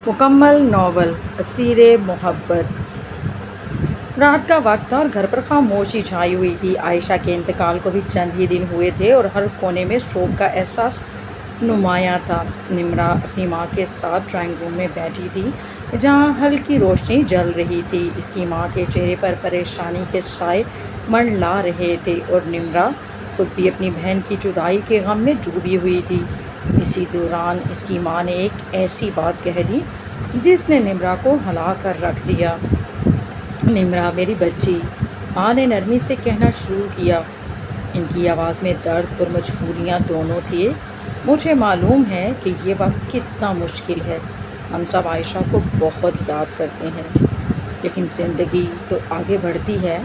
مکمل ناول اسیر محبت۔ رات کا وقت تھا اور گھر پر خاموشی چھائی ہوئی تھی۔ عائشہ کے انتقال کو بھی چند ہی دن ہوئے تھے اور ہر کونے میں شوق کا احساس نمایاں تھا۔ نمرا اپنی ماں کے ساتھ ڈرائنگ روم میں بیٹھی تھی جہاں ہلکی روشنی جل رہی تھی۔ اس کی ماں کے چہرے پر پریشانی کے سائے منڈلا رہے تھے اور نمرا خود بھی اپنی بہن کی جدائی کے غم میں ڈوبی ہوئی تھی۔ اسی دوران اس کی ماں نے ایک ایسی بات کہہ دی جس نے نمرا کو ہلا کر رکھ دیا۔ نمرا میری بچی، ماں نے نرمی سے کہنا شروع کیا۔ ان کی آواز میں درد اور مجبوریاں دونوں تھے۔ مجھے معلوم ہے کہ یہ وقت کتنا مشکل ہے۔ ہم سب عائشہ کو بہت یاد کرتے ہیں، لیکن زندگی تو آگے بڑھتی ہے۔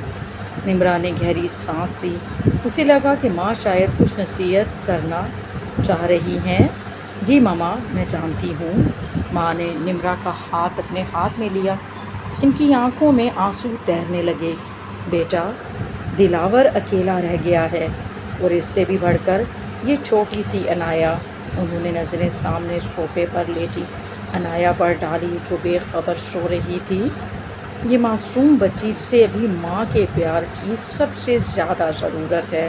نمرا نے گہری سانس لی۔ اسے لگا کہ ماں شاید کچھ نصیحت کرنا چاہ رہی ہیں۔ جی ماما، میں جانتی ہوں۔ ماں نے نمرا کا ہاتھ اپنے ہاتھ میں لیا۔ ان کی آنکھوں میں آنسو تیرنے لگے۔ بیٹا، دلاور اکیلا رہ گیا ہے، اور اس سے بھی بڑھ کر یہ چھوٹی سی عنایا۔ انہوں نے نظریں سامنے صوفے پر لیٹی عنایا پر ڈالی جو بے خبر سو رہی تھی۔ یہ معصوم بچی سے ابھی ماں کے پیار کی سب سے زیادہ ضرورت ہے۔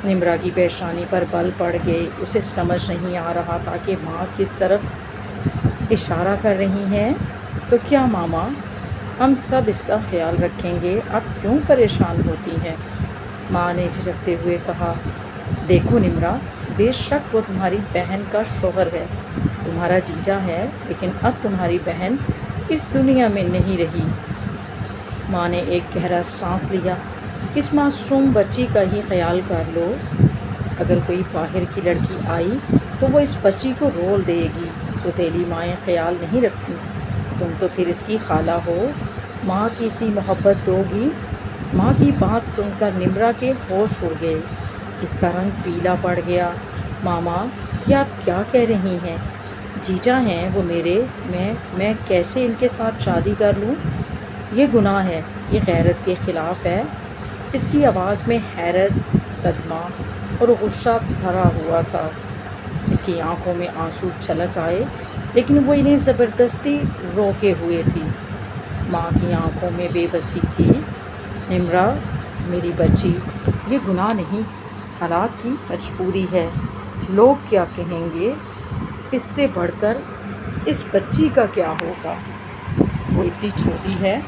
نمرا کی پیشانی پر بل پڑ گئے۔ اسے سمجھ نہیں آ رہا تھا کہ ماں کس طرف اشارہ کر رہی ہیں۔ تو کیا ماما، ہم سب اس کا خیال رکھیں گے، اب کیوں پریشان ہوتی ہیں؟ ماں نے جھجکتے ہوئے کہا، دیکھو نمرا، بے شک وہ تمہاری بہن کا شوہر ہے، تمہارا جیجا ہے، لیکن اب تمہاری بہن اس دنیا میں نہیں رہی۔ ماں نے ایک گہرا سانس لیا۔ اس معصوم بچی کا ہی خیال کر لو۔ اگر کوئی باہر کی لڑکی آئی تو وہ اس بچی کو رول دے گی۔ سوتیلی مائیں خیال نہیں رکھتی۔ تم تو پھر اس کی خالہ ہو، ماں کی سی محبت دو گی۔ ماں کی بات سن کر نمرا کے ہوش اڑ گئے۔ اس کا رنگ پیلا پڑ گیا۔ ماما، یہ آپ کیا کہہ رہی ہیں؟ جیجا ہیں وہ میرے، میں کیسے ان کے ساتھ شادی کر لوں؟ یہ گناہ ہے، یہ غیرت کے خلاف ہے۔ اس کی آواز میں حیرت، صدمہ اور غصہ بھرا ہوا تھا۔ اس کی آنکھوں میں آنسو چھلک آئے، لیکن وہ انہیں زبردستی روکے ہوئے تھی۔ ماں کی آنکھوں میں بے بسی تھی۔ نمرا میری بچی، یہ گناہ نہیں، حالات کی مجبوری ہے۔ لوگ کیا کہیں گے؟ اس سے بڑھ کر اس بچی کا کیا ہوگا؟ وہ اتنی چھوٹی ہے،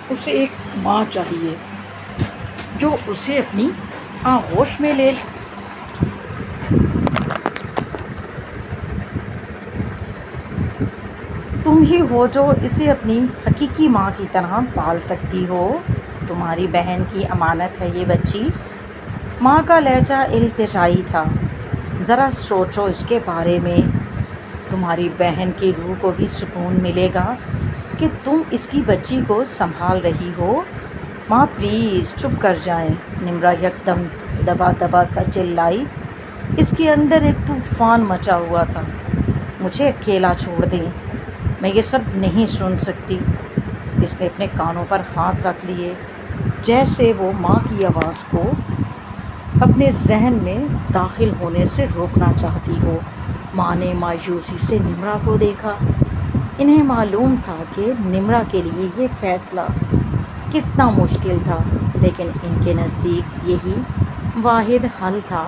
اسے ایک ماں چاہیے جو اسے اپنی آغوش میں لے لے۔ تم ہی ہو جو اسے اپنی حقیقی ماں کی طرح پال سکتی ہو۔ تمہاری بہن کی امانت ہے یہ بچی۔ ماں کا لہجہ التجائی تھا۔ ذرا سوچو اس کے بارے میں، تمہاری بہن کی روح کو بھی سکون ملے گا کہ تم اس کی بچی کو سنبھال رہی ہو۔ ماں پلیز چپ کر جائیں۔ نمرا یکدم دبا دبا سا چلائی۔ اس کے اندر ایک طوفان مچا ہوا تھا۔ مجھے اکیلا چھوڑ دیں، میں یہ سب نہیں سن سکتی۔ اس نے اپنے کانوں پر ہاتھ رکھ لیے، جیسے وہ ماں کی آواز کو اپنے ذہن میں داخل ہونے سے روکنا چاہتی ہو۔ ماں نے مایوسی سے نمرا کو دیکھا۔ انہیں معلوم تھا کہ نمرا کے لیے یہ فیصلہ کتنا مشکل تھا، لیکن ان کے نزدیک یہی واحد حل تھا۔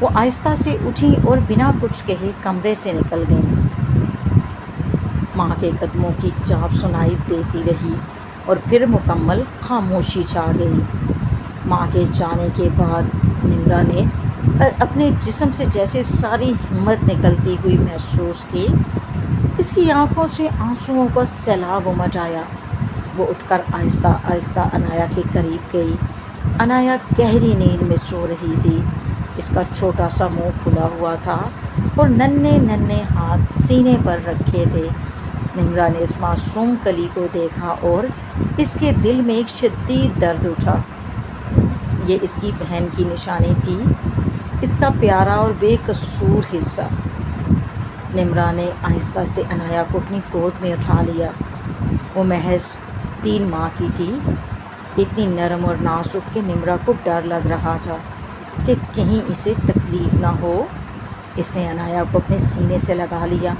وہ آہستہ سے اٹھیں اور بنا کچھ کہے کمرے سے نکل گئیں۔ ماں کے قدموں کی چاپ سنائی دیتی رہی اور پھر مکمل خاموشی چھا گئی۔ ماں کے جانے کے بعد نمرا نے اپنے جسم سے جیسے ساری ہمت نکلتی ہوئی محسوس کی۔ اس کی آنکھوں سے آنسوؤں کا سیلاب امڈ آیا۔ وہ اٹھ کر آہستہ آہستہ عنایا کے قریب گئی۔ عنایا گہری نیند میں سو رہی تھی۔ اس کا چھوٹا سا منہ کھلا ہوا تھا اور ننھے ننھے ہاتھ سینے پر رکھے تھے۔ نمرا نے اس معصوم کلی کو دیکھا اور اس کے دل میں ایک شدید درد اٹھا۔ یہ اس کی بہن کی نشانی تھی، اس کا پیارا اور بے قصور حصہ۔ نمرا نے آہستہ سے عنایا کو اپنی گود میں اٹھا لیا۔ وہ محض 3 ماہ کی تھی، اتنی نرم اور نازک کہ نمرا کو ڈر لگ رہا تھا کہ کہیں اسے تکلیف نہ ہو۔ اس نے عنایا کو اپنے سینے سے لگا لیا۔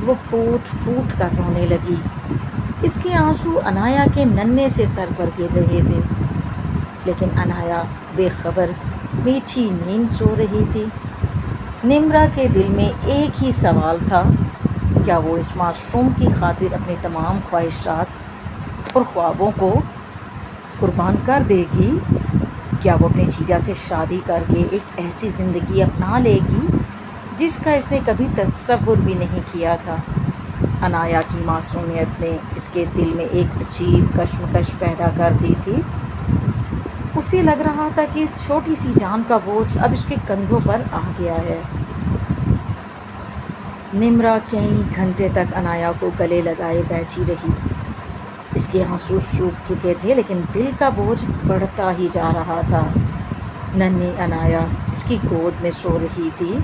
وہ پھوٹ پھوٹ کر رونے لگی۔ اس کے آنسو انایا کے ننھے سے سر پر گر رہے تھے، لیکن انایا بے خبر میٹھی نیند سو رہی تھی۔ نمرا کے دل میں ایک ہی سوال تھا، کیا وہ اس معصوم کی خاطر اپنی تمام خواہشات اور خوابوں کو قربان کر دے گی؟ کیا وہ اپنی جیجا سے شادی کر کے ایک ایسی زندگی اپنا لے گی جس کا اس نے کبھی تصور بھی نہیں کیا تھا؟ انایا کی معصومیت نے اس کے دل میں ایک عجیب کشمکش پیدا کر دی تھی۔ اسے لگ رہا تھا کہ اس چھوٹی سی جان کا بوجھ اب اس کے کندھوں پر آ گیا ہے۔ نمرا کئی گھنٹے تک انایا کو گلے لگائے بیٹھی رہی۔ اس کے آنسو سوکھ چکے تھے، لیکن دل کا بوجھ بڑھتا ہی جا رہا تھا۔ ننھی انایا اس کی گود میں سو رہی تھی۔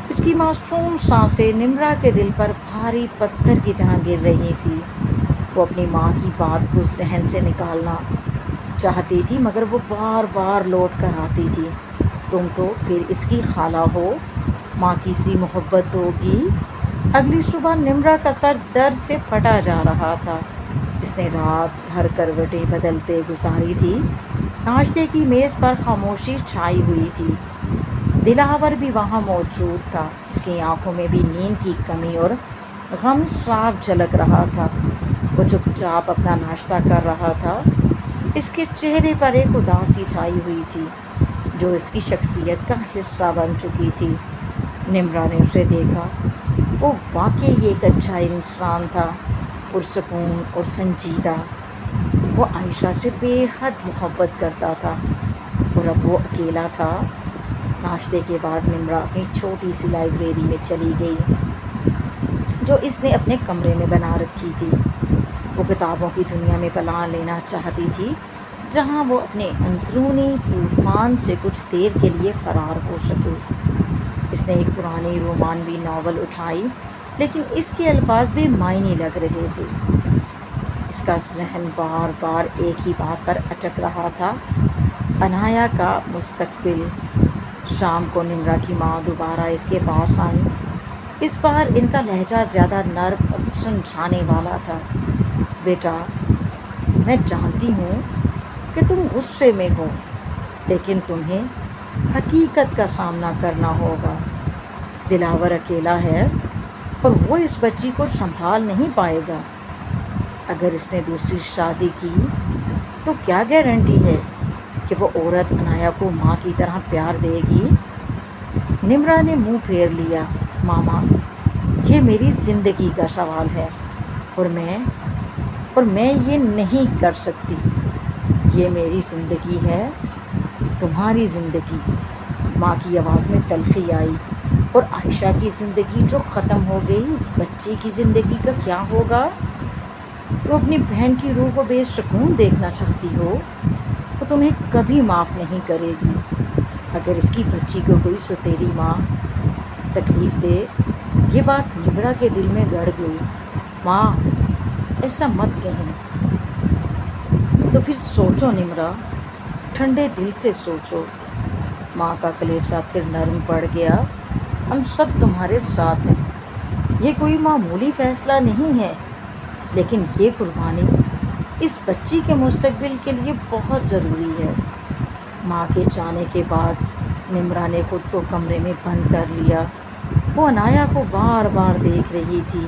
اس کی معصوم سانسیں نمرا کے دل پر بھاری پتھر کی طرح گر رہی تھی۔ وہ اپنی ماں کی بات کو ذہن سے نکالنا چاہتی تھی، مگر وہ بار بار لوٹ کر آتی تھی۔ تم تو پھر اس کی خالہ ہو، ماں کی سی محبت ہوگی۔ اگلی صبح نمرا کا سر درد سے پھٹا جا رہا تھا۔ اس نے رات بھر کروٹیں بدلتے گزاری تھی۔ ناشتے کی میز پر خاموشی چھائی ہوئی تھی۔ دلاور بھی وہاں موجود تھا۔ اس کی آنکھوں میں بھی نیند کی کمی اور غم صاف جھلک رہا تھا۔ وہ چپ چاپ اپنا ناشتہ کر رہا تھا۔ اس کے چہرے پر ایک اداسی چھائی ہوئی تھی جو اس کی شخصیت کا حصہ بن چکی تھی۔ نمرا نے اسے دیکھا۔ وہ واقعی ایک اچھا انسان تھا، پرسکون اور سنجیدہ۔ وہ عائشہ سے بے حد محبت کرتا تھا، اور اب وہ اکیلا تھا۔ ناشتے کے بعد نمرا اپنی چھوٹی سی لائبریری میں چلی گئی جو اس نے اپنے کمرے میں بنا رکھی تھی۔ وہ کتابوں کی دنیا میں پناہ لینا چاہتی تھی، جہاں وہ اپنے اندرونی طوفان سے کچھ دیر کے لیے فرار ہو سکے۔ اس نے ایک پرانی رومانوی ناول اٹھائی، لیکن اس کے الفاظ بے معنی لگ رہے تھے۔ اس کا ذہن بار بار ایک ہی بات پر اٹک رہا تھا، انایا کا مستقبل۔ شام کو نمرا کی ماں دوبارہ اس کے پاس آئیں۔ اس بار ان کا لہجہ زیادہ نرم اور سمجھانے والا تھا۔ بیٹا، میں جانتی ہوں کہ تم غصے میں ہو، لیکن تمہیں حقیقت کا سامنا کرنا ہوگا۔ دلاور اکیلا ہے اور وہ اس بچی کو سنبھال نہیں پائے گا۔ اگر اس نے دوسری شادی کی تو کیا گارنٹی ہے کہ وہ عورت انایا کو ماں کی طرح پیار دے گی؟ نمرا نے منہ پھیر لیا۔ ماما، یہ میری زندگی کا سوال ہے، اور میں یہ نہیں کر سکتی۔ یہ میری زندگی ہے، تمہاری زندگی۔ ماں کی آواز میں تلخی آئی۔ اور عائشہ کی زندگی جو ختم ہو گئی، اس بچے کی زندگی کا کیا ہوگا؟ تو اپنی بہن کی روح کو بے سکون دیکھنا چاہتی ہو، وہ تمہیں کبھی معاف نہیں کرے گی۔ اگر اس کی بچی کو کوئی سوتیلی ماں تکلیف دے، یہ بات نمرا کے دل میں گڑ گئی۔ ماں، ایسا مت کہیں۔ تو پھر سوچو نمرا، ٹھنڈے دل سے سوچو۔ ماں کا کلیجہ پھر نرم پڑ گیا۔ ہم سب تمہارے ساتھ ہیں۔ یہ کوئی معمولی فیصلہ نہیں ہے، لیکن یہ قربانی اس بچی کے مستقبل کے لیے بہت ضروری ہے۔ ماں کے جانے کے بعد نمرا نے خود کو کمرے میں بند کر لیا۔ وہ انایا کو بار بار دیکھ رہی تھی،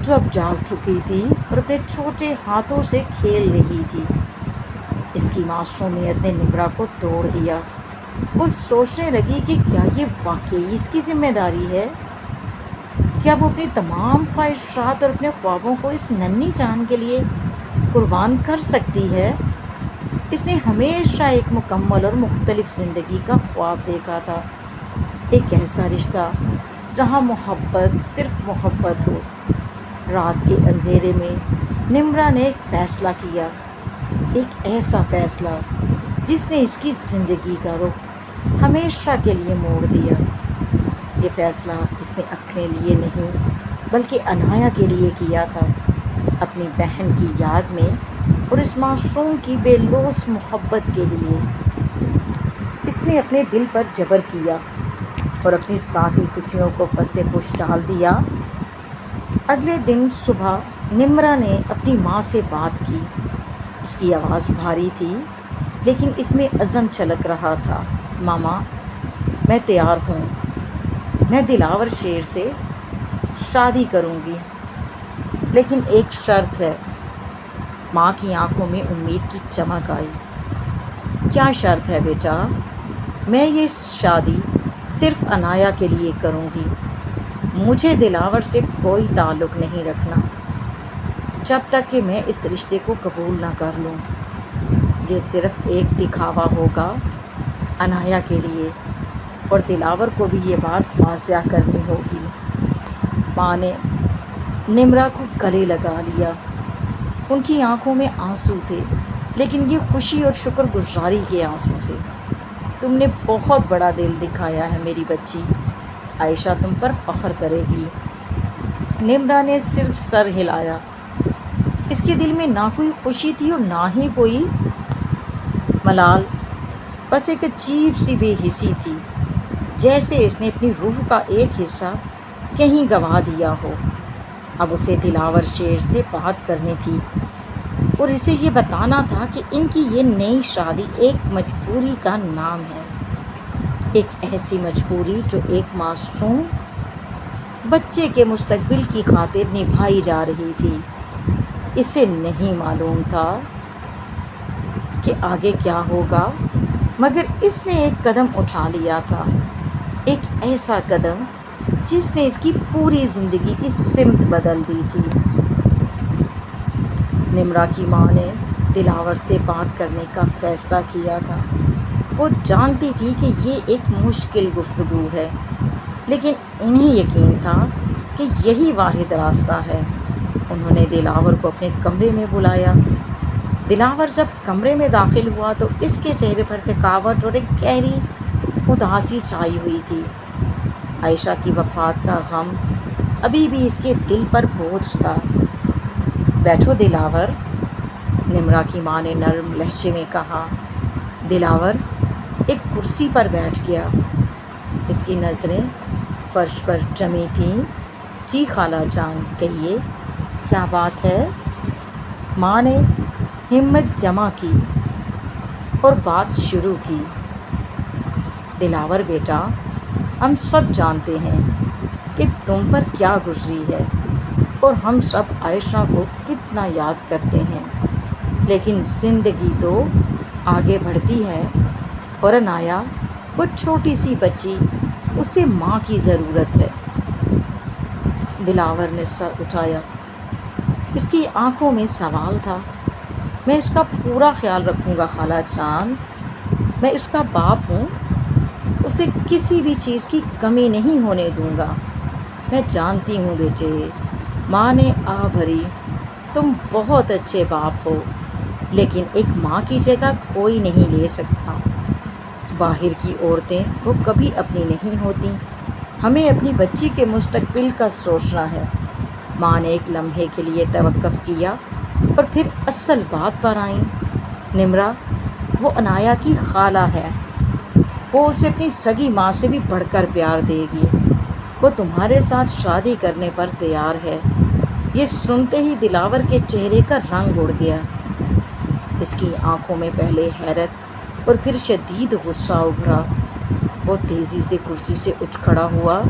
جو اب جاگ چکی تھی اور اپنے چھوٹے ہاتھوں سے کھیل رہی تھی۔ اس کی معصومیت نے نمرا کو توڑ دیا۔ وہ سوچنے لگی کہ کیا یہ واقعی اس کی ذمہ داری ہے؟ کیا وہ اپنی تمام خواہشات اور اپنے خوابوں کو اس ننھی جان کے لیے قربان کر سکتی ہے؟ اس نے ہمیشہ ایک مکمل اور مختلف زندگی کا خواب دیکھا تھا، ایک ایسا رشتہ جہاں محبت صرف محبت ہو۔ رات کے اندھیرے میں نمرا نے ایک فیصلہ کیا، ایک ایسا فیصلہ جس نے اس کی زندگی کا رخ ہمیشہ کے لیے موڑ دیا۔ یہ فیصلہ اس نے اپنے لیے نہیں بلکہ انایا کے لیے کیا تھا، اپنی بہن کی یاد میں اور اس معصوم کی بے لوث محبت کے لیے۔ اس نے اپنے دل پر جبر کیا اور اپنی ذاتی خوشیوں کو پس پش ڈال دیا۔ اگلے دن صبح نمرا نے اپنی ماں سے بات کی۔ اس کی آواز بھاری تھی لیکن اس میں عزم چھلک رہا تھا۔ ماما، میں تیار ہوں۔ میں دلاور شیر سے شادی کروں گی، لیکن ایک شرط ہے۔ ماں کی آنکھوں میں امید کی چمک آئی۔ کیا شرط ہے بیٹا؟ میں یہ شادی صرف عنایا کے لیے کروں گی۔ مجھے دلاور سے کوئی تعلق نہیں رکھنا جب تک کہ میں اس رشتے کو قبول نہ کر لوں۔ یہ صرف ایک دکھاوا ہوگا عنایا کے لیے، اور دلاور کو بھی یہ بات واضح کرنی ہوگی۔ ماں نے نمرا کو گلے لگا لیا۔ ان کی آنکھوں میں آنسو تھے، لیکن یہ خوشی اور شکر گزاری کے آنسو تھے۔ تم نے بہت بڑا دل دکھایا ہے میری بچی، عائشہ تم پر فخر کرے گی۔ نمرا نے صرف سر ہلایا۔ اس کے دل میں نہ کوئی خوشی تھی اور نہ ہی کوئی ملال، بس ایک عجیب سی بے حسی تھی، جیسے اس نے اپنی روح کا ایک حصہ کہیں گنوا دیا ہو۔ اب اسے دلاور شیر سے بات کرنی تھی اور اسے یہ بتانا تھا کہ ان کی یہ نئی شادی ایک مجبوری کا نام ہے، ایک ایسی مجبوری جو ایک معصوم بچے کے مستقبل کی خاطر نبھائی جا رہی تھی۔ اسے نہیں معلوم تھا کہ آگے کیا ہوگا، مگر اس نے ایک قدم اٹھا لیا تھا، ایک ایسا قدم جس نے اس کی پوری زندگی کی سمت بدل دی تھی۔ نمرا کی ماں نے دلاور سے بات کرنے کا فیصلہ کیا تھا۔ وہ جانتی تھی کہ یہ ایک مشکل گفتگو ہے، لیکن انہیں یقین تھا کہ یہی واحد راستہ ہے۔ انہوں نے دلاور کو اپنے کمرے میں بلایا۔ دلاور جب کمرے میں داخل ہوا تو اس کے چہرے پر تھکاوٹ اور ایک گہری اداسی چھائی ہوئی تھی۔ عائشہ کی وفات کا غم ابھی بھی اس کے دل پر بوجھ تھا۔ بیٹھو دلاور، نمرا کی ماں نے نرم لہجے میں کہا۔ دلاور ایک کرسی پر بیٹھ گیا۔ اس کی نظریں فرش پر جمی تھیں۔ جی خالہ جان، کہیے کیا بات ہے؟ ماں نے ہمت جمع کی اور بات شروع کی۔ دلاور بیٹا، ہم سب جانتے ہیں کہ تم پر کیا گزری ہے اور ہم سب عائشہ کو کتنا یاد کرتے ہیں، لیکن زندگی تو آگے بڑھتی ہے، اور عنایا وہ چھوٹی سی بچی، اسے ماں کی ضرورت ہے۔ دلاور نے سر اٹھایا۔ اس کی آنکھوں میں سوال تھا۔ میں اس کا پورا خیال رکھوں گا خالہ جان، میں اس کا باپ ہوں، اسے کسی بھی چیز کی کمی نہیں ہونے دوں گا۔ میں جانتی ہوں بیٹے، ماں نے آہ بھری، تم بہت اچھے باپ ہو، لیکن ایک ماں کی جگہ کوئی نہیں لے سکتا۔ باہر کی عورتیں وہ کبھی اپنی نہیں ہوتی، ہمیں اپنی بچی کے مستقبل کا سوچنا ہے۔ ماں نے ایک لمحے کے لیے توقف کیا اور پھر اصل بات پر آئیں۔ نمرا وہ عنایا کی خالہ ہے، وہ اسے اپنی سگی ماں سے بھی بڑھ کر پیار دے گی، وہ تمہارے ساتھ شادی کرنے پر تیار ہے۔ یہ سنتے ہی دلاور کے چہرے کا رنگ اڑ گیا۔ اس کی آنکھوں میں پہلے حیرت اور پھر شدید غصہ ابھرا۔ وہ تیزی سے کرسی سے اٹھ کھڑا ہوا۔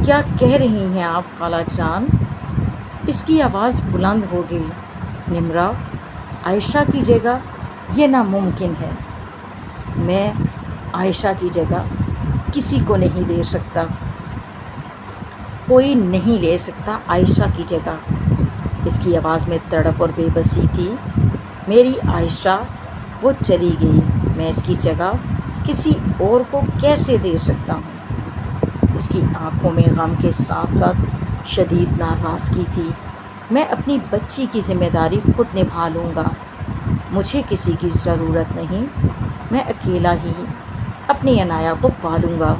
کیا کہہ رہی ہیں آپ خالہ جان؟ اس کی آواز بلند ہو گئی۔ نمرا، عائشہ کی جگہ یہ ناممکن ہے۔ میں عائشہ کی جگہ کسی کو نہیں دے سکتا، کوئی نہیں لے سکتا عائشہ کی جگہ۔ اس کی آواز میں تڑپ اور بے بسی تھی۔ میری عائشہ وہ چلی گئی، میں اس کی جگہ کسی اور کو کیسے دے سکتا ہوں؟ اس کی آنکھوں میں غم کے ساتھ ساتھ شدید ناراضگی تھی۔ میں اپنی بچی کی ذمہ داری خود نبھا لوں گا، مجھے کسی کی ضرورت نہیں، میں اکیلا ہی اپنی عنایا کو پالوں گا۔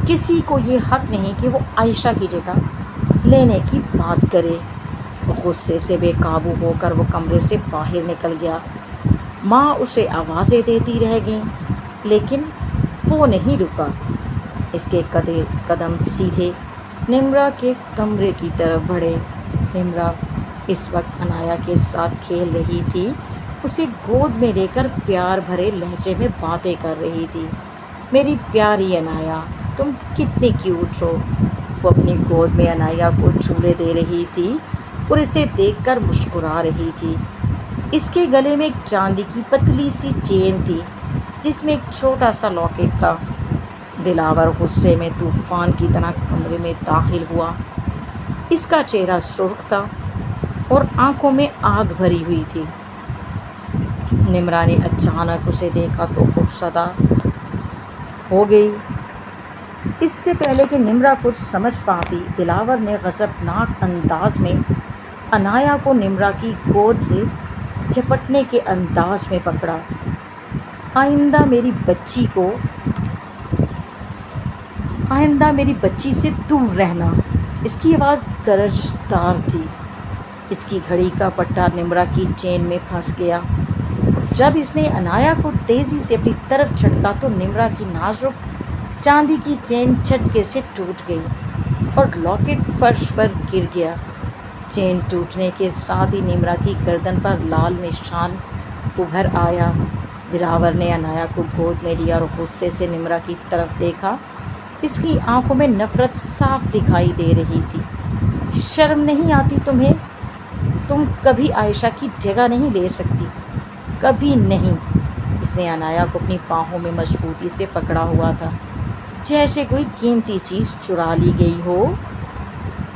کسی کو یہ حق نہیں کہ وہ عائشہ کی جگہ لینے کی بات کرے۔ غصے سے بے قابو ہو کر وہ کمرے سے باہر نکل گیا۔ ماں اسے آوازیں دیتی رہ گئیں، لیکن وہ نہیں رکا۔ اس کے قدم سیدھے نمرا کے کمرے کی طرف بڑھے۔ نمرا اس وقت انایا کے ساتھ کھیل رہی تھی، اسے گود میں لے کر پیار بھرے لہجے میں باتیں کر رہی تھی۔ میری پیاری انایا، تم کتنی کیوٹ ہو۔ وہ اپنی گود میں انایا کو جھولے دے رہی تھی اور اسے دیکھ کر مسکرا رہی تھی۔ اس کے گلے میں ایک چاندی کی پتلی سی چین تھی جس میں ایک چھوٹا سا لاکٹ تھا۔ دلاور غصے میں طوفان کی طرح کمرے میں داخل ہوا۔ اس کا چہرہ سرخ تھا اور آنکھوں میں آگ بھری ہوئی تھی۔ نمرا نے اچانک اسے دیکھا تو خوفزدہ ہو گئی۔ اس سے پہلے کہ نمرا کچھ سمجھ پاتی، دلاور نے غضبناک انداز میں انایا کو نمرا کی گود سے جھپٹنے کے انداز میں پکڑا۔ آئندہ میری بچی سے دور رہنا۔ اس کی آواز گرجدار تھی۔ اس کی گھڑی کا پٹا نمرا کی چین میں پھنس گیا اور جب اس نے انایا کو تیزی سے اپنی طرف جھٹکا تو نمرا کی نازک چاندی کی چین جھٹکے سے ٹوٹ گئی اور لاکٹ فرش پر گر گیا۔ چین ٹوٹنے کے ساتھ ہی نمرا کی گردن پر لال نشان ابھر آیا۔ دلاور نے انایا کو گود میں لیا اور غصے سے نمرا کی طرف دیکھا۔ اس کی آنکھوں میں نفرت صاف دکھائی دے رہی تھی۔ شرم نہیں آتی تمہیں؟ تم کبھی عائشہ کی جگہ نہیں لے سکتی، کبھی نہیں۔ اس نے انایا کو اپنی باہوں میں مضبوطی سے پکڑا ہوا تھا، جیسے کوئی قیمتی چیز چرا لی گئی ہو۔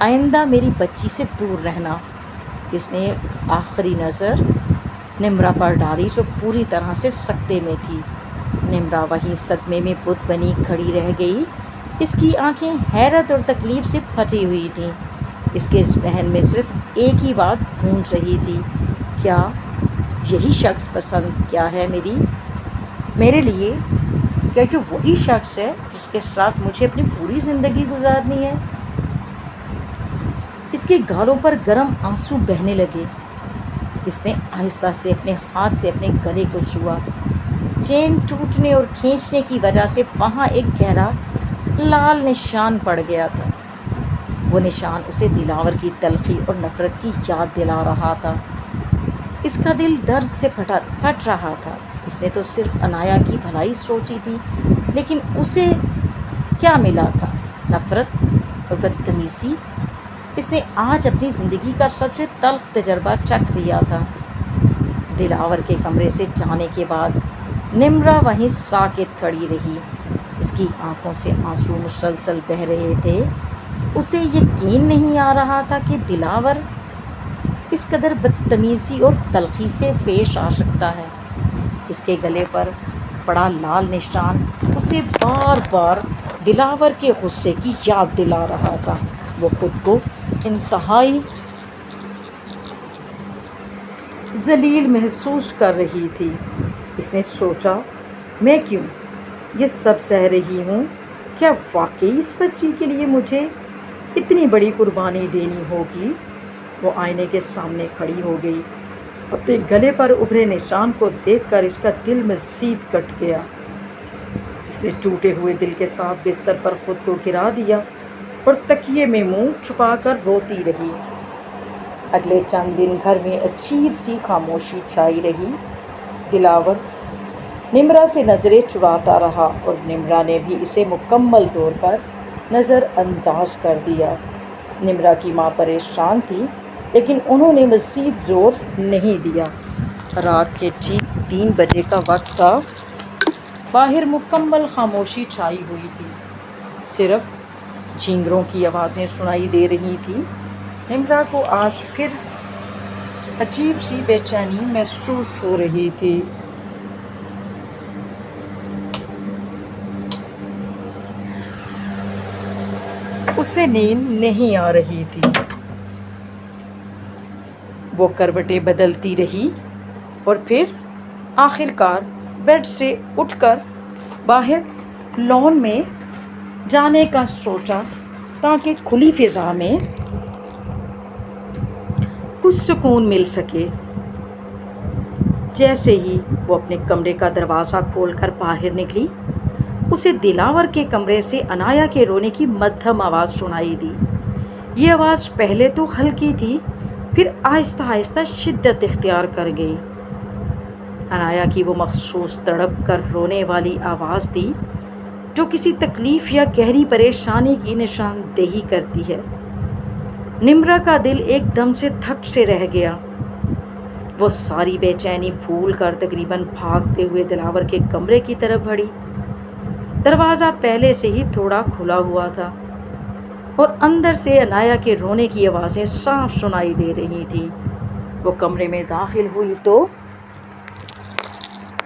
آئندہ میری بچی سے دور رہنا۔ اس نے آخری نظر نمرا پر ڈالی جو پوری طرح سے سکتے میں تھی۔ نمرا وہیں صدمے میں بت بنی کھڑی رہ گئی۔ اس کی آنکھیں حیرت اور تکلیف سے پھٹی ہوئی تھیں۔ اس کے ذہن میں صرف ایک ہی بات گونج رہی تھی، کیا یہی شخص پسند کیا ہے میرے لیے؟ کیا جو وہی شخص ہے جس کے ساتھ مجھے اپنی پوری زندگی گزارنی ہے؟ اس کے گالوں پر گرم آنسو بہنے لگے۔ اس نے آہستہ سے اپنے ہاتھ سے اپنے گلے کو چھوا۔ چین ٹوٹنے اور کھینچنے کی وجہ سے وہاں ایک گہرا لال نشان پڑ گیا تھا۔ وہ نشان اسے دلاور کی تلخی اور نفرت کی یاد دلا رہا تھا۔ اس کا دل درد سے پھٹ رہا تھا۔ اس نے تو صرف انایا کی بھلائی سوچی تھی، لیکن اسے کیا ملا تھا؟ نفرت اور بدتمیزی۔ اس نے آج اپنی زندگی کا سب سے تلخ تجربہ چکھ لیا تھا۔ دلاور کے کمرے سے جانے کے بعد نمرا وہیں ساکت کھڑی رہی۔ اس کی آنکھوں سے آنسو مسلسل بہہ رہے تھے۔ اسے یقین نہیں آ رہا تھا کہ دلاور اس قدر بدتمیزی اور تلخی سے پیش آ سکتا ہے۔ اس کے گلے پر پڑا لال نشان اسے بار بار دلاور کے غصے کی یاد دلا رہا تھا۔ وہ خود کو انتہائی ذلیل محسوس کر رہی تھی۔ اس نے سوچا، میں کیوں یہ سب سہ رہی ہوں؟ کیا واقعی اس بچی کے لیے مجھے اتنی بڑی قربانی دینی ہوگی؟ وہ آئینے کے سامنے کھڑی ہو گئی۔ اپنے گلے پر ابھرے نشان کو دیکھ کر اس کا دل مزید کٹ گیا۔ اس نے ٹوٹے ہوئے دل کے ساتھ بستر پر خود کو گرا دیا اور تکیے میں منہ چھپا کر روتی رہی۔ اگلے چند دن گھر میں عجیب سی خاموشی چھائی رہی۔ دلاور نمرا سے نظریں چراتا رہا اور نمرا نے بھی اسے مکمل طور پر نظر انداز کر دیا۔ نمرا کی ماں پریشان تھی، لیکن انہوں نے مزید زور نہیں دیا۔ رات کے ٹھیک 3 بجے کا وقت تھا۔ باہر مکمل خاموشی چھائی ہوئی تھی، صرف جھینگروں کی آوازیں سنائی دے رہی تھیں۔ نمرا کو آج پھر عجیب سی بے چینی محسوس ہو رہی تھی۔ اسے نیند نہیں آ رہی تھی۔ وہ کروٹیں بدلتی رہی اور پھر آخر کار بیڈ سے اٹھ کر باہر لان میں جانے کا سوچا تاکہ کھلی فضا میں کچھ سکون مل سکے۔ جیسے ہی وہ اپنے کمرے کا دروازہ کھول کر باہر نکلی، اسے دلاور کے کمرے سے انایا کے رونے کی مدھم آواز سنائی دی۔ یہ آواز پہلے تو ہلکی تھی، پھر آہستہ آہستہ شدت اختیار کر گئی۔ عنایا کی وہ مخصوص تڑپ کر رونے والی آواز تھی جو کسی تکلیف یا گہری پریشانی کی نشاندہی کرتی ہے۔ نمرا کا دل ایک دم سے تھک سے رہ گیا۔ وہ ساری بے چینی بھول کر تقریباً بھاگتے ہوئے دلاور کے کمرے کی طرف بڑھی۔ دروازہ پہلے سے ہی تھوڑا کھلا ہوا تھا اور اندر سے عنایا کے رونے کی آوازیں صاف سنائی دے رہی تھیں۔ وہ کمرے میں داخل ہوئی تو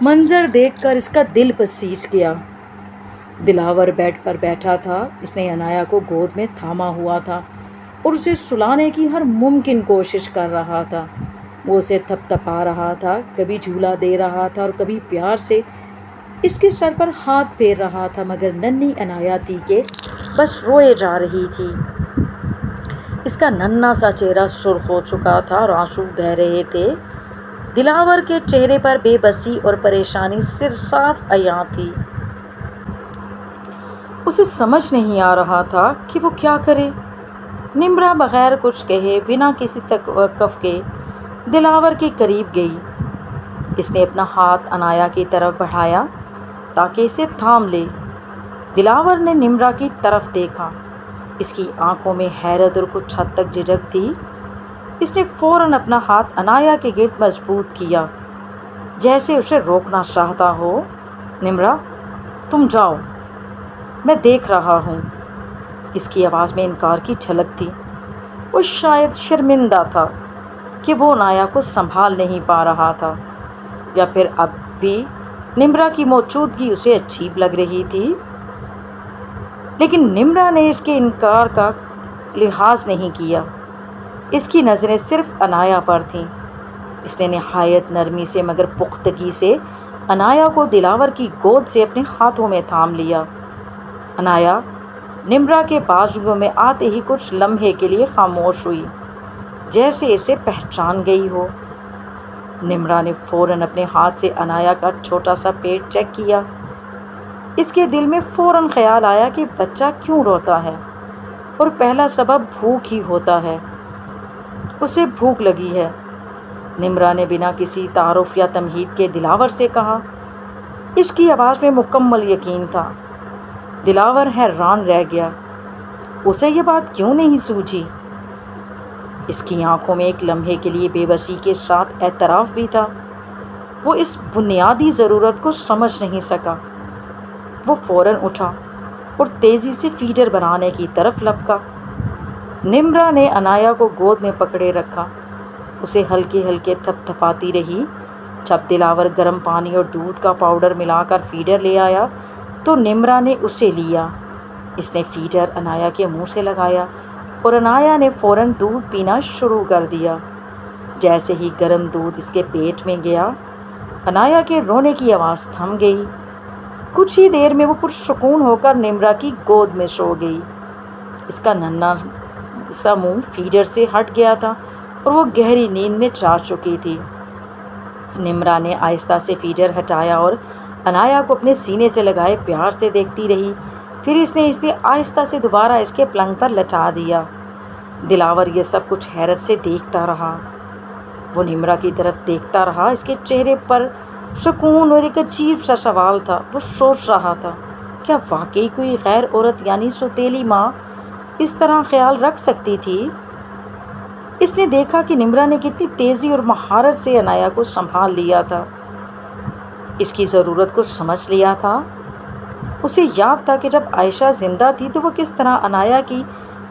منظر دیکھ کر اس کا دل پسیج گیا۔ دلاور بیڈ پر بیٹھا تھا، اس نے عنایا کو گود میں تھاما ہوا تھا اور اسے سلانے کی ہر ممکن کوشش کر رہا تھا۔ وہ اسے تھپ تھپا رہا تھا، کبھی جھولا دے رہا تھا اور کبھی پیار سے اس کے سر پر ہاتھ پھیر رہا تھا، مگر ننھی عنایا تھی کہ بس روئے جا رہی تھی۔ اس کا ننھا سا چہرہ سرخ ہو چکا تھا اور آنسو بہہ رہے تھے۔ دلاور کے چہرے پر بے بسی اور پریشانی صاف عیاں تھی۔ اسے سمجھ نہیں آ رہا تھا کہ وہ کیا کرے۔ نمرا بغیر کچھ کہے، بنا کسی توقف کے دلاور کے قریب گئی۔ اس نے اپنا ہاتھ عنایا کی طرف بڑھایا تاکہ اسے تھام لے۔ دلاور نے نمرا کی طرف دیکھا۔ اس کی آنکھوں میں حیرت اور کچھ حد تک جھجک تھی۔ اس نے فوراً اپنا ہاتھ عنایا کے گرد مضبوط کیا، جیسے اسے روکنا چاہتا ہو۔ نمرا، تم جاؤ، میں دیکھ رہا ہوں۔ اس کی آواز میں انکار کی جھلک تھی۔ وہ شاید شرمندہ تھا کہ وہ عنایا کو سنبھال نہیں پا رہا تھا، یا پھر اب بھی نمرا کی موجودگی اسے عجیب لگ رہی تھی۔ لیکن نمرا نے اس کے انکار کا لحاظ نہیں کیا۔ اس کی نظریں صرف عنایا پر تھیں۔ اس نے نہایت نرمی سے مگر پختگی سے عنایا کو دلاور کی گود سے اپنے ہاتھوں میں تھام لیا۔ عنایا نمرا کے بازوؤں میں آتے ہی کچھ لمحے کے لیے خاموش ہوئی، جیسے اسے پہچان گئی ہو۔ نمرا نے فوراً اپنے ہاتھ سے عنایا کا چھوٹا سا پیٹ چیک کیا۔ اس کے دل میں فوراً خیال آیا کہ بچہ کیوں روتا ہے، اور پہلا سبب بھوک ہی ہوتا ہے۔ اسے بھوک لگی ہے، نمرا نے بنا کسی تعارف یا تمہید کے دلاور سے کہا۔ اس کی آواز میں مکمل یقین تھا۔ دلاور حیران رہ گیا۔ اسے یہ بات کیوں نہیں سوجھی؟ اس کی آنکھوں میں ایک لمحے کے لیے بے بسی کے ساتھ اعتراف بھی تھا۔ وہ اس بنیادی ضرورت کو سمجھ نہیں سکا۔ وہ فوراً اٹھا اور تیزی سے فیڈر بنانے کی طرف لپکا۔ نمرا نے عنایا کو گود میں پکڑے رکھا، اسے ہلکے ہلکے تھپ تھپاتی رہی۔ جب دلاور گرم پانی اور دودھ کا پاؤڈر ملا کر فیڈر لے آیا تو نمرا نے اسے لیا۔ اس نے فیڈر عنایا کے منہ سے لگایا اور عنایا نے فوراً دودھ پینا شروع کر دیا۔ جیسے ہی گرم دودھ اس کے پیٹ میں گیا، عنایا کے رونے کی آواز تھم گئی۔ کچھ ہی دیر میں وہ پرسکون ہو کر نمرا کی گود میں سو گئی۔ اس کا ننھا سا منہ فیڈر سے ہٹ گیا تھا اور وہ گہری نیند میں جا چکی تھی۔ نمرا نے آہستہ سے فیڈر ہٹایا اور عنایا کو اپنے سینے سے لگائے پیار سے دیکھتی رہی۔ پھر اس نے اسے آہستہ سے دوبارہ اس کے پلنگ پر لٹا دیا۔ دلاور یہ سب کچھ حیرت سے دیکھتا رہا۔ وہ نمرا کی طرف دیکھتا رہا۔ اس کے چہرے پر سکون اور ایک عجیب سا سوال تھا۔ وہ سوچ رہا تھا، کیا واقعی کوئی غیر عورت یعنی سوتیلی ماں اس طرح خیال رکھ سکتی تھی؟ اس نے دیکھا کہ نمرا نے کتنی تیزی اور مہارت سے عنایا کو سنبھال لیا تھا، اس کی ضرورت کو سمجھ لیا تھا۔ اسے یاد تھا کہ جب عائشہ زندہ تھی تو وہ کس طرح عنایا کی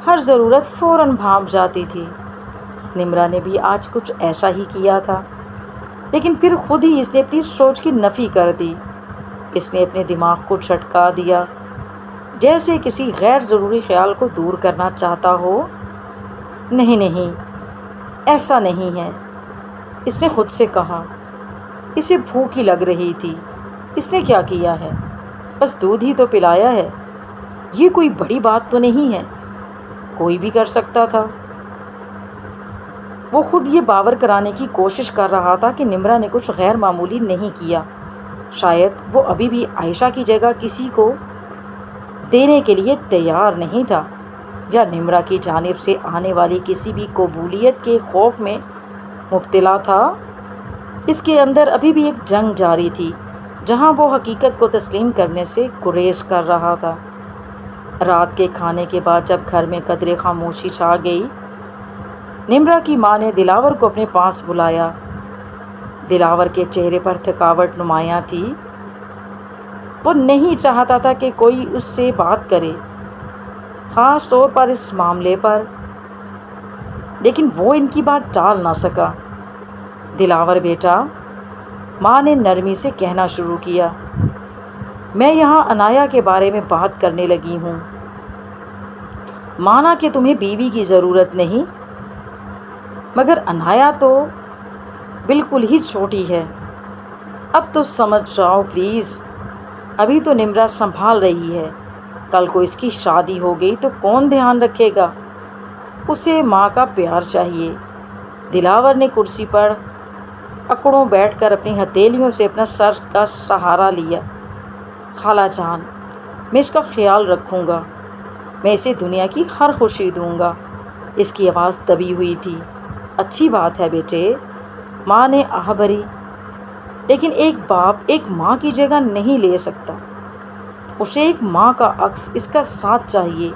ہر ضرورت فوراً بھانپ جاتی تھی۔ نمرا نے بھی آج کچھ ایسا ہی کیا تھا، لیکن پھر خود ہی اس نے اپنی سوچ کی نفی کر دی۔ اس نے اپنے دماغ کو جھٹکا دیا، جیسے کسی غیر ضروری خیال کو دور کرنا چاہتا ہو۔ نہیں نہیں، ایسا نہیں ہے، اس نے خود سے کہا۔ اسے بھوک ہی لگ رہی تھی۔ اس نے کیا کیا ہے؟ بس دودھ ہی تو پلایا ہے، یہ کوئی بڑی بات تو نہیں ہے، کوئی بھی کر سکتا تھا۔ وہ خود یہ باور کرانے کی کوشش کر رہا تھا کہ نمرا نے کچھ غیر معمولی نہیں کیا۔ شاید وہ ابھی بھی عائشہ کی جگہ کسی کو دینے کے لیے تیار نہیں تھا۔ یا نمرا کی جانب سے آنے والی کسی بھی قبولیت کے خوف میں مبتلا تھا؟ اس کے اندر ابھی بھی ایک جنگ جاری تھی جہاں وہ حقیقت کو تسلیم کرنے سے گریز کر رہا تھا۔ رات کے کھانے کے بعد جب گھر میں قدرے خاموشی چھا گئی، نمرا کی ماں نے دلاور کو اپنے پاس بلایا۔ دلاور کے چہرے پر تھکاوٹ نمایاں تھی۔ وہ نہیں چاہتا تھا کہ کوئی اس سے بات کرے، خاص طور پر اس معاملے پر، لیکن وہ ان کی بات ٹال نہ سکا۔ دلاور بیٹا، ماں نے نرمی سے کہنا شروع کیا، میں یہاں انایا کے بارے میں بات کرنے لگی ہوں۔ مانا کہ تمہیں بیوی کی ضرورت نہیں، مگر انایا تو بالکل ہی چھوٹی ہے۔ اب تو سمجھ جاؤ پلیز، ابھی تو نمرا سنبھال رہی ہے، کل کو اس کی شادی ہو گئی تو کون دھیان رکھے گا؟ اسے ماں کا پیار چاہیے۔ دلاور نے کرسی پر اکڑوں بیٹھ کر اپنی ہتھیلیوں سے اپنا سر کا سہارا لیا۔ خالہ جان، میں اس کا خیال رکھوں گا، میں اسے دنیا کی ہر خوشی دوں گا۔ اس کی آواز دبی ہوئی تھی۔ اچھی بات ہے بیٹے، ماں نے آہ بھری، لیکن ایک باپ ایک ماں کی جگہ نہیں لے سکتا۔ اسے ایک ماں کا عکس، اس کا ساتھ چاہیے،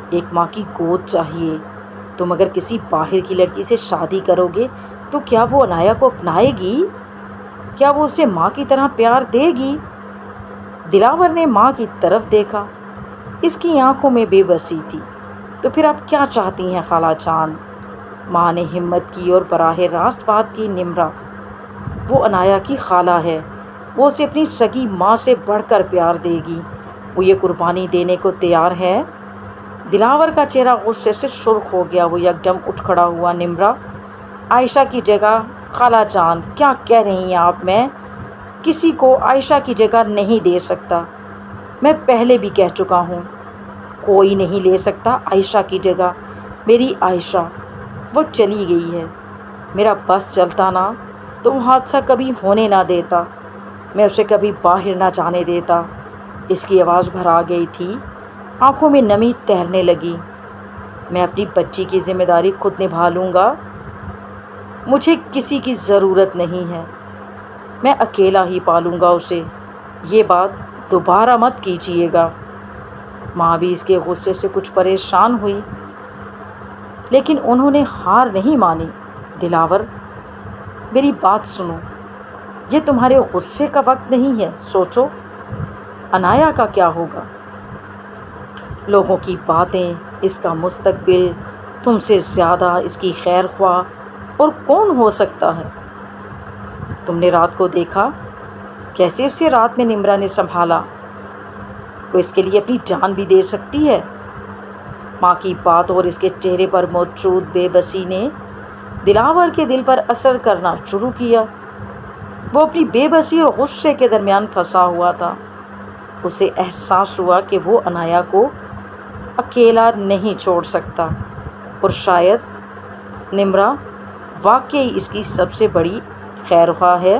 ایک ماں کی گود چاہیے۔ تم اگر کسی باہر کی لڑکی سے شادی کرو گے تو کیا وہ انایا کو اپنائے گی؟ کیا وہ اسے ماں کی طرح پیار دے گی؟ دلاور نے ماں کی طرف دیکھا۔ اس کی آنکھوں میں بے بسی تھی۔ تو پھر آپ کیا چاہتی ہیں خالہ جان؟ ماں نے ہمت کی اور براہ راست بات کی۔ نمرا، وہ انایا کی خالہ ہے، وہ اسے اپنی سگی ماں سے بڑھ کر پیار دے گی، وہ یہ قربانی دینے کو تیار ہے۔ دلاور کا چہرہ غصے سے سرخ ہو گیا۔ وہ یکدم اٹھ کھڑا ہوا۔ نمرا، عائشہ کی جگہ، خالہ جان کیا کہہ رہی ہیں آپ؟ میں کسی کو عائشہ کی جگہ نہیں دے سکتا، میں پہلے بھی کہہ چکا ہوں، کوئی نہیں لے سکتا عائشہ کی جگہ۔ میری عائشہ، وہ چلی گئی ہے، میرا بس چلتا نا تو وہ حادثہ کبھی ہونے نہ دیتا، میں اسے کبھی باہر نہ جانے دیتا۔ اس کی آواز بھرا گئی تھی، آنکھوں میں نمی تیرنے لگی۔ میں اپنی بچی کی ذمہ داری خود نبھا لوں گا، مجھے کسی کی ضرورت نہیں ہے، میں اکیلا ہی پالوں گا اسے، یہ بات دوبارہ مت کیجیے گا۔ ماں بھی اس کے غصے سے کچھ پریشان ہوئی، لیکن انہوں نے ہار نہیں مانی۔ دلاور، میری بات سنو، یہ تمہارے غصے کا وقت نہیں ہے، سوچو انایا کا کیا ہوگا، لوگوں کی باتیں، اس کا مستقبل، تم سے زیادہ اس کی خیر خواہ اور کون ہو سکتا ہے؟ تم نے رات کو دیکھا کیسے اسے رات میں نمرا نے سنبھالا، وہ اس کے لیے اپنی جان بھی دے سکتی ہے۔ ماں کی بات اور اس کے چہرے پر موجود بے بسی نے دلاور کے دل پر اثر کرنا شروع کیا۔ وہ اپنی بے بسی اور غصے کے درمیان پھنسا ہوا تھا۔ اسے احساس ہوا کہ وہ انایا کو اکیلا نہیں چھوڑ سکتا، اور شاید نمرا واقعی اس کی سب سے بڑی خیر خواہ ہے۔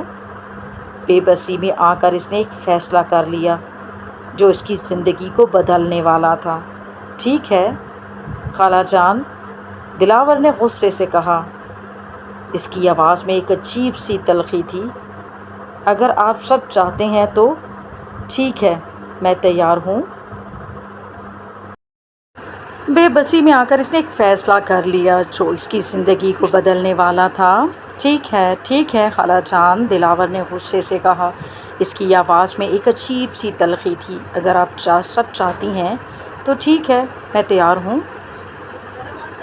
بے بسی میں آ کر اس نے ایک فیصلہ کر لیا جو اس کی زندگی کو بدلنے والا تھا۔ ٹھیک ہے خالہ جان، دلاور نے غصے سے کہا۔ اس کی آواز میں ایک عجیب سی تلخی تھی۔ اگر آپ سب چاہتے ہیں تو ٹھیک ہے، میں تیار ہوں۔ بے بسی میں آ کر اس نے ایک فیصلہ کر لیا جو اس کی زندگی کو بدلنے والا تھا۔ ٹھیک ہے خالہ جان، دلاور نے غصے سے کہا۔ اس کی آواز میں ایک عجیب سی تلخی تھی۔ اگر آپ سب چاہتی ہیں تو ٹھیک ہے، میں تیار ہوں،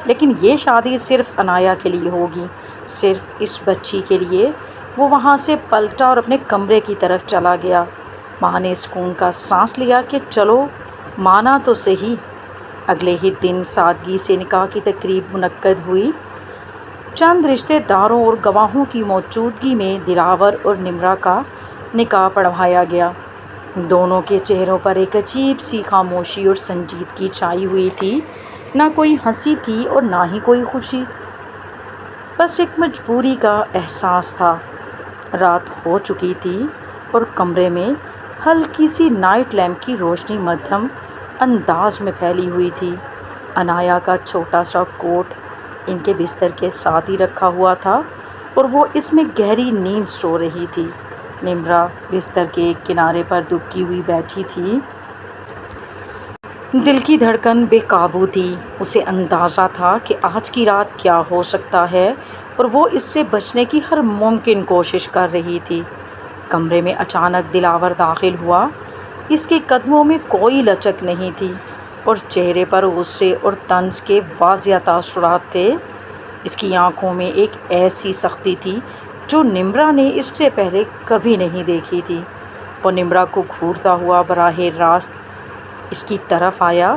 لیکن یہ شادی صرف انایا کے لیے ہوگی، صرف اس بچی کے لیے۔ وہ وہاں سے پلٹا اور اپنے کمرے کی طرف چلا گیا۔ ماں نے سکون کا سانس لیا کہ چلو مانا تو صحیح۔ اگلے ہی دن سادگی سے نکاح کی تقریب منعقد ہوئی۔ چند رشتہ داروں اور گواہوں کی موجودگی میں دلاور اور نمرا کا نکاح پڑھوایا گیا۔ دونوں کے چہروں پر ایک عجیب سی خاموشی اور سنجیدگی چھائی ہوئی تھی، نہ کوئی ہنسی تھی اور نہ ہی کوئی خوشی، بس ایک مجبوری کا احساس تھا۔ رات ہو چکی تھی اور کمرے میں ہلکی سی نائٹ لیمپ کی روشنی مدھم انداز میں پھیلی ہوئی تھی۔ انایا کا چھوٹا سا کوٹ ان کے بستر کے ساتھ ہی رکھا ہوا تھا اور وہ اس میں گہری نیند سو رہی تھی۔ نمرا بستر کے ایک کنارے پر دبکی ہوئی بیٹھی تھی۔ دل کی دھڑکن بے قابو تھی۔ اسے اندازہ تھا کہ آج کی رات کیا ہو سکتا ہے اور وہ اس سے بچنے کی ہر ممکن کوشش کر رہی تھی۔ کمرے میں اچانک دلاور داخل ہوا۔ اس کے قدموں میں کوئی لچک نہیں تھی اور چہرے پر غصے اور طنز کے واضح تاثرات تھے۔ اس کی آنکھوں میں ایک ایسی سختی تھی جو نمرا نے اس سے پہلے کبھی نہیں دیکھی تھی۔ وہ نمرا کو گھورتا ہوا براہ راست اس کی طرف آیا۔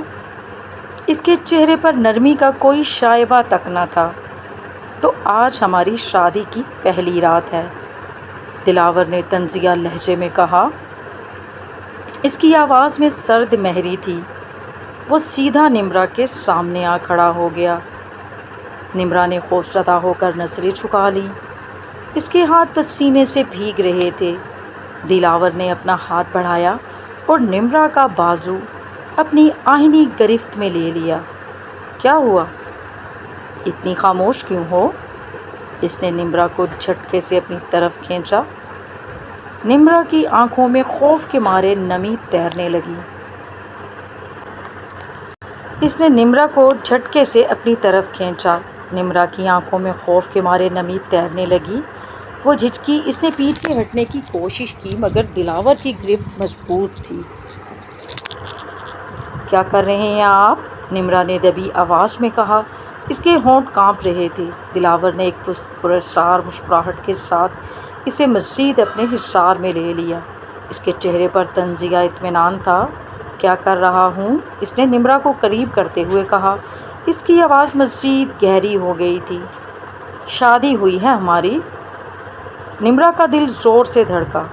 اس کے چہرے پر نرمی کا کوئی شائبہ تک نہ تھا۔ تو آج ہماری شادی کی پہلی رات ہے، دلاور نے طنزیہ لہجے میں کہا۔ اس کی آواز میں سرد مہری تھی۔ وہ سیدھا نمرا کے سامنے آ کھڑا ہو گیا۔ نمرا نے خوفزدہ ہو کر نظریں جھکا لیں۔ اس کے ہاتھ پسینے سے بھیگ رہے تھے۔ دلاور نے اپنا ہاتھ بڑھایا اور نمرا کا بازو اپنی آہنی گرفت میں لے لیا۔ کیا ہوا؟ اتنی خاموش کیوں ہو؟ اس نے نمرا کو جھٹکے سے اپنی طرف کھینچا۔ نمرا کی آنکھوں میں خوف کے مارے نمی تیرنے لگی۔ اس نے نمرا کو جھٹکے سے اپنی طرف کھینچا۔ نمرا کی آنکھوں میں خوف کے مارے نمی تیرنے لگی۔ وہ جھجکی۔ اس نے پیچھے ہٹنے کی کوشش کی مگر دلاور کی گرفت مضبوط تھی۔ کیا کر رہے ہیں آپ؟ نمرا نے دبی آواز میں کہا۔ اس کے ہونٹ کانپ رہے تھے۔ دلاور نے ایک پراسرار مسکراہٹ کے ساتھ اسے مزید اپنے حصار میں لے لیا۔ اس کے چہرے پر طنزیہ اطمینان تھا۔ کیا کر رہا ہوں؟ اس نے نمرا کو قریب کرتے ہوئے کہا۔ اس کی آواز مزید گہری ہو گئی تھی۔ شادی ہوئی ہے ہماری۔ نمرا کا دل زور سے دھڑکا۔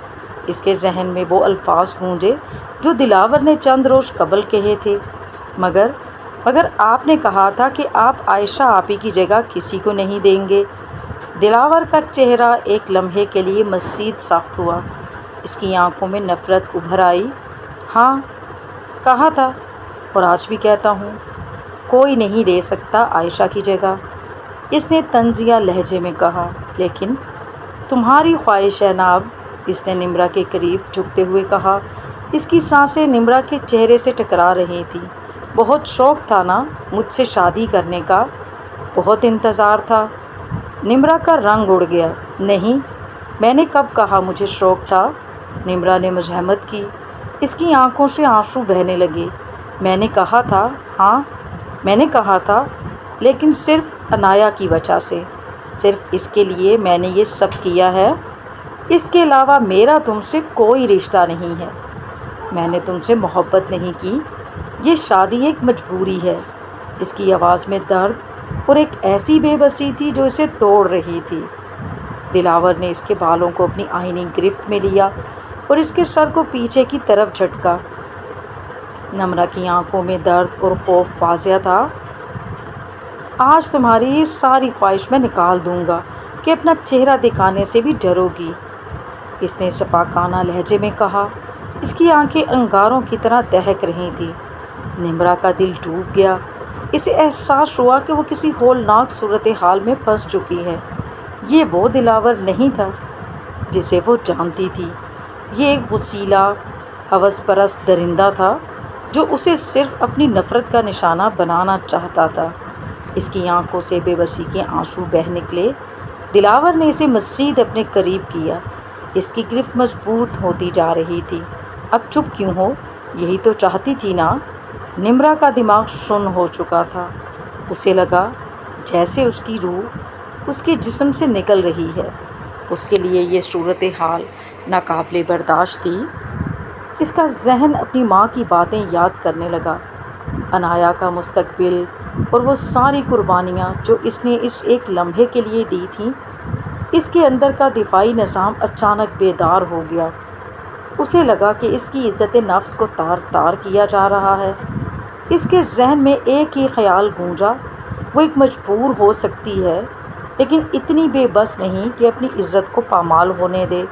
اس کے ذہن میں وہ الفاظ گونجے جو دلاور نے چند روز قبل کہے تھے۔ مگر آپ نے کہا تھا کہ آپ عائشہ آپی کی جگہ کسی کو نہیں دیں گے۔ دلاور کا چہرہ ایک لمحے کے لیے مزید سخت ہوا۔ اس کی آنکھوں میں نفرت ابھر آئی۔ ہاں کہا تھا اور آج بھی کہتا ہوں، کوئی نہیں لے سکتا عائشہ کی جگہ، اس نے طنزیہ لہجے میں کہا۔ لیکن تمہاری خواہش ہے نا اب، اس نے نمرا کے قریب جھکتے ہوئے کہا۔ اس کی سانسیں نمرا کے چہرے سے ٹکرا رہی تھیں۔ بہت شوق تھا نا مجھ سے شادی کرنے کا، بہت انتظار تھا۔ نمرا کا رنگ اڑ گیا۔ نہیں، میں نے کب کہا مجھے شوق تھا؟ نمرا نے مزاحمت کی۔ اس کی آنکھوں سے آنسو بہنے لگے۔ میں نے کہا تھا، ہاں میں نے کہا تھا، لیکن صرف انایا کی وجہ سے، صرف اس کے لیے میں نے یہ سب کیا ہے۔ اس کے علاوہ میرا تم سے کوئی رشتہ نہیں ہے۔ میں نے تم سے محبت نہیں کی، یہ شادی ایک مجبوری ہے۔ اس کی آواز میں درد اور ایک ایسی بے بسی تھی جو اسے توڑ رہی تھی۔ دلاور نے اس کے بالوں کو اپنی آہنی گرفت میں لیا اور اس کے سر کو پیچھے کی طرف جھٹکا۔ نمرا کی آنکھوں میں درد اور خوف واضح تھا۔ آج تمہاری یہ ساری خواہش میں نکال دوں گا کہ اپنا چہرہ دکھانے سے بھی ڈرو گی، اس نے شفقانہ لہجے میں کہا۔ اس کی آنکھیں انگاروں کی طرح دہک رہی تھیں۔ نمرا کا دل ڈوب گیا۔ اسے احساس ہوا کہ وہ کسی ہولناک صورتحال میں پھنس چکی ہے۔ یہ وہ دلاور نہیں تھا جسے وہ جانتی تھی۔ یہ ایک وسیلہ، ہوس پرست درندہ تھا جو اسے صرف اپنی نفرت کا نشانہ بنانا چاہتا تھا۔ اس کی آنکھوں سے بے بسی کے آنسو بہہ نکلے۔ دلاور نے اسے مزید اپنے قریب کیا۔ اس کی گرفت مضبوط ہوتی جا رہی تھی۔ اب چپ کیوں ہو؟ یہی تو چاہتی تھی نا؟ نمرا کا دماغ سن ہو چکا تھا۔ اسے لگا جیسے اس کی روح اس کے جسم سے نکل رہی ہے۔ اس کے لیے یہ صورتحال ناقابل برداشت تھی۔ اس کا ذہن اپنی ماں کی باتیں یاد کرنے لگا، انایا کا مستقبل اور وہ ساری قربانیاں جو اس نے اس ایک لمحے کے لیے دی تھیں۔ اس کے اندر کا دفاعی نظام اچانک بیدار ہو گیا۔ اسے لگا کہ اس کی عزت نفس کو تار تار کیا جا رہا ہے۔ اس کے ذہن میں ایک ہی خیال گونجا، وہ ایک مجبور ہو سکتی ہے لیکن اتنی بے بس نہیں کہ اپنی عزت کو پامال ہونے دے۔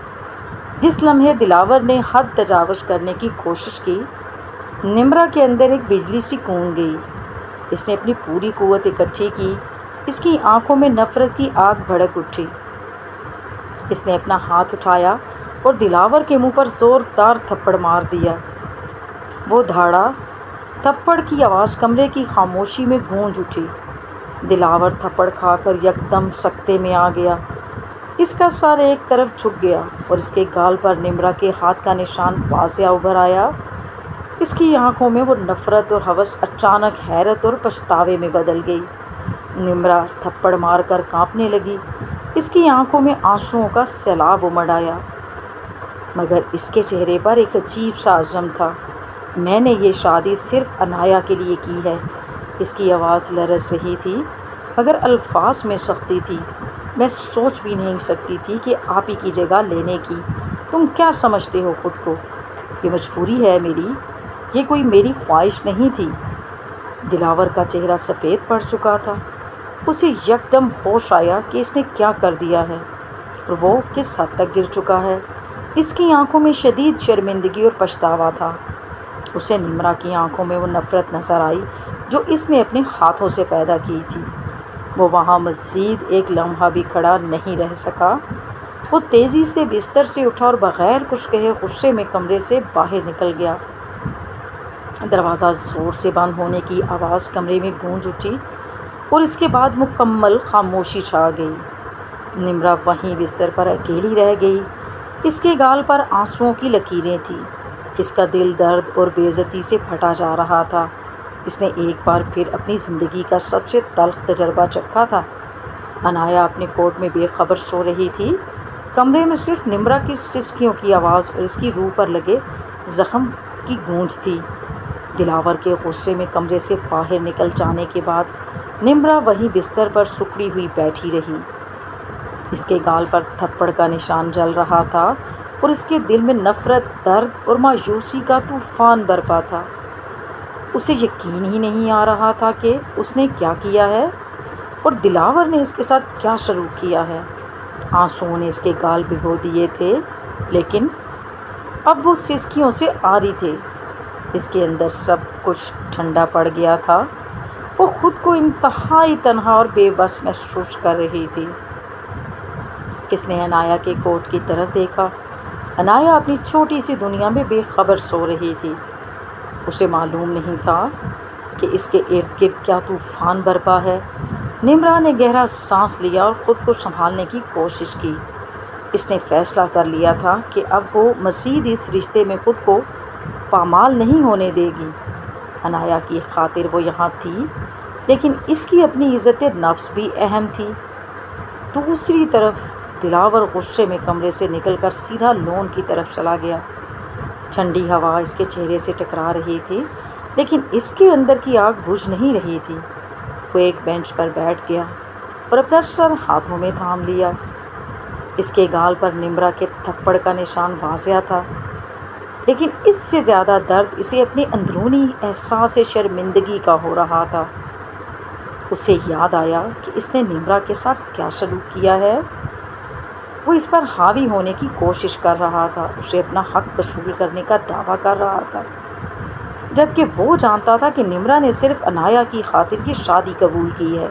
جس لمحے دلاور نے حد تجاوز کرنے کی کوشش کی، نمرا کے اندر ایک بجلی سی کون گئی۔ اس نے اپنی پوری قوت اکٹھی کی۔ اس کی آنکھوں میں نفرت کی آگ بھڑک اٹھی۔ اس نے اپنا ہاتھ اٹھایا اور دلاور کے منہ پر زوردار تھپڑ مار دیا۔ وہ دھاڑا۔ تھپڑ کی آواز کمرے کی خاموشی میں گونج اٹھی۔ دلاور تھپڑ کھا کر یکدم سکتے میں آ گیا۔ اس کا سر ایک طرف جھک گیا اور اس کے گال پر نمرا کے ہاتھ کا نشان واضح ابھر آیا۔ اس کی آنکھوں میں وہ نفرت اور ہوس اچانک حیرت اور پچھتاوے میں بدل گئی۔ نمرا تھپڑ مار کر کانپنے لگی۔ اس کی آنکھوں میں آنسوؤں کا سیلاب امڑ آیا، مگر اس کے چہرے پر ایک عجیب سا عزم تھا۔ میں نے یہ شادی صرف انایا کے لیے کی ہے۔ اس کی آواز لرز رہی تھی مگر الفاظ میں سختی تھی۔ میں سوچ بھی نہیں سکتی تھی کہ آپ ہی کی جگہ لینے کی۔ تم کیا سمجھتے ہو خود کو؟ یہ مجبوری ہے میری، یہ کوئی میری خواہش نہیں تھی۔ دلاور کا چہرہ سفید پڑ چکا تھا۔ اسے یکدم ہوش آیا کہ اس نے کیا کر دیا ہے اور وہ کس حد تک گر چکا ہے۔ اس کی آنکھوں میں شدید شرمندگی اور پچھتاوا تھا۔ اسے نمرا کی آنکھوں میں وہ نفرت نظر آئی جو اس نے اپنے ہاتھوں سے پیدا کی تھی۔ وہ وہاں مزید ایک لمحہ بھی کھڑا نہیں رہ سکا۔ وہ تیزی سے بستر سے اٹھا اور بغیر کچھ کہے غصے میں کمرے سے باہر نکل گیا۔ دروازہ زور سے بند ہونے کی آواز کمرے میں گونج اٹھی اور اس کے بعد مکمل خاموشی چھا گئی۔ نمرا وہیں بستر پر اکیلی رہ گئی۔ اس کے گال پر آنسوؤں کی لکیریں تھیں۔ اس کا دل درد اور بے عزتی سے پھٹا جا رہا تھا۔ اس نے ایک بار پھر اپنی زندگی کا سب سے تلخ تجربہ چکھا تھا۔ انایا اپنے کوٹ میں بے خبر سو رہی تھی۔ کمرے میں صرف نمرا کی سسکیوں کی آواز اور اس کی روح پر لگے زخم کی گونج تھی۔ دلاور کے غصے میں کمرے سے باہر نکل جانے کے بعد نمرا وہیں بستر پر سکڑی ہوئی بیٹھی رہی۔ اس کے گال پر تھپڑ کا نشان جل رہا تھا اور اس کے دل میں نفرت، درد اور مایوسی کا طوفان برپا تھا۔ اسے یقین ہی نہیں آ رہا تھا کہ اس نے کیا کیا ہے اور دلاور نے اس کے ساتھ کیا سلوک کیا ہے۔ آنسوؤں نے اس کے گال بھگو دیے تھے لیکن اب وہ سسکیوں سے عاری تھے۔ اس کے اندر سب کچھ ٹھنڈا پڑ گیا تھا۔ وہ خود کو انتہائی تنہا اور بے بس محسوس کر رہی تھی۔ اس نے انایا کے کوٹ کی طرف دیکھا۔ انایا اپنی چھوٹی سی دنیا میں بے خبر سو رہی تھی۔ اسے معلوم نہیں تھا کہ اس کے ارد گرد کیا طوفان برپا ہے۔ نمرا نے گہرا سانس لیا اور خود کو سنبھالنے کی کوشش کی۔ اس نے فیصلہ کر لیا تھا کہ اب وہ مزید اس رشتے میں خود کو پامال نہیں ہونے دے گی۔ انایا کی خاطر وہ یہاں تھی لیکن اس کی اپنی عزت نفس بھی اہم تھی۔ دوسری طرف دلاور غصے میں کمرے سے نکل کر سیدھا لون کی طرف چلا گیا۔ ٹھنڈی ہوا اس کے چہرے سے ٹکرا رہی تھی لیکن اس کے اندر کی آگ بجھ نہیں رہی تھی۔ وہ ایک بینچ پر بیٹھ گیا اور اپنا سر ہاتھوں میں تھام لیا۔ اس کے گال پر نمرا کے تھپڑ کا نشان واضح تھا لیکن اس سے زیادہ درد اسے اپنے اندرونی احساس شرمندگی کا ہو رہا تھا۔ اسے یاد آیا کہ اس نے نمرا کے ساتھ کیا سلوک کیا ہے۔ وہ اس پر حاوی ہونے کی کوشش کر رہا تھا، اسے اپنا حق وصول کرنے کا دعویٰ کر رہا تھا، جبکہ وہ جانتا تھا کہ نمرا نے صرف انایا کی خاطر یہ شادی قبول کی ہے۔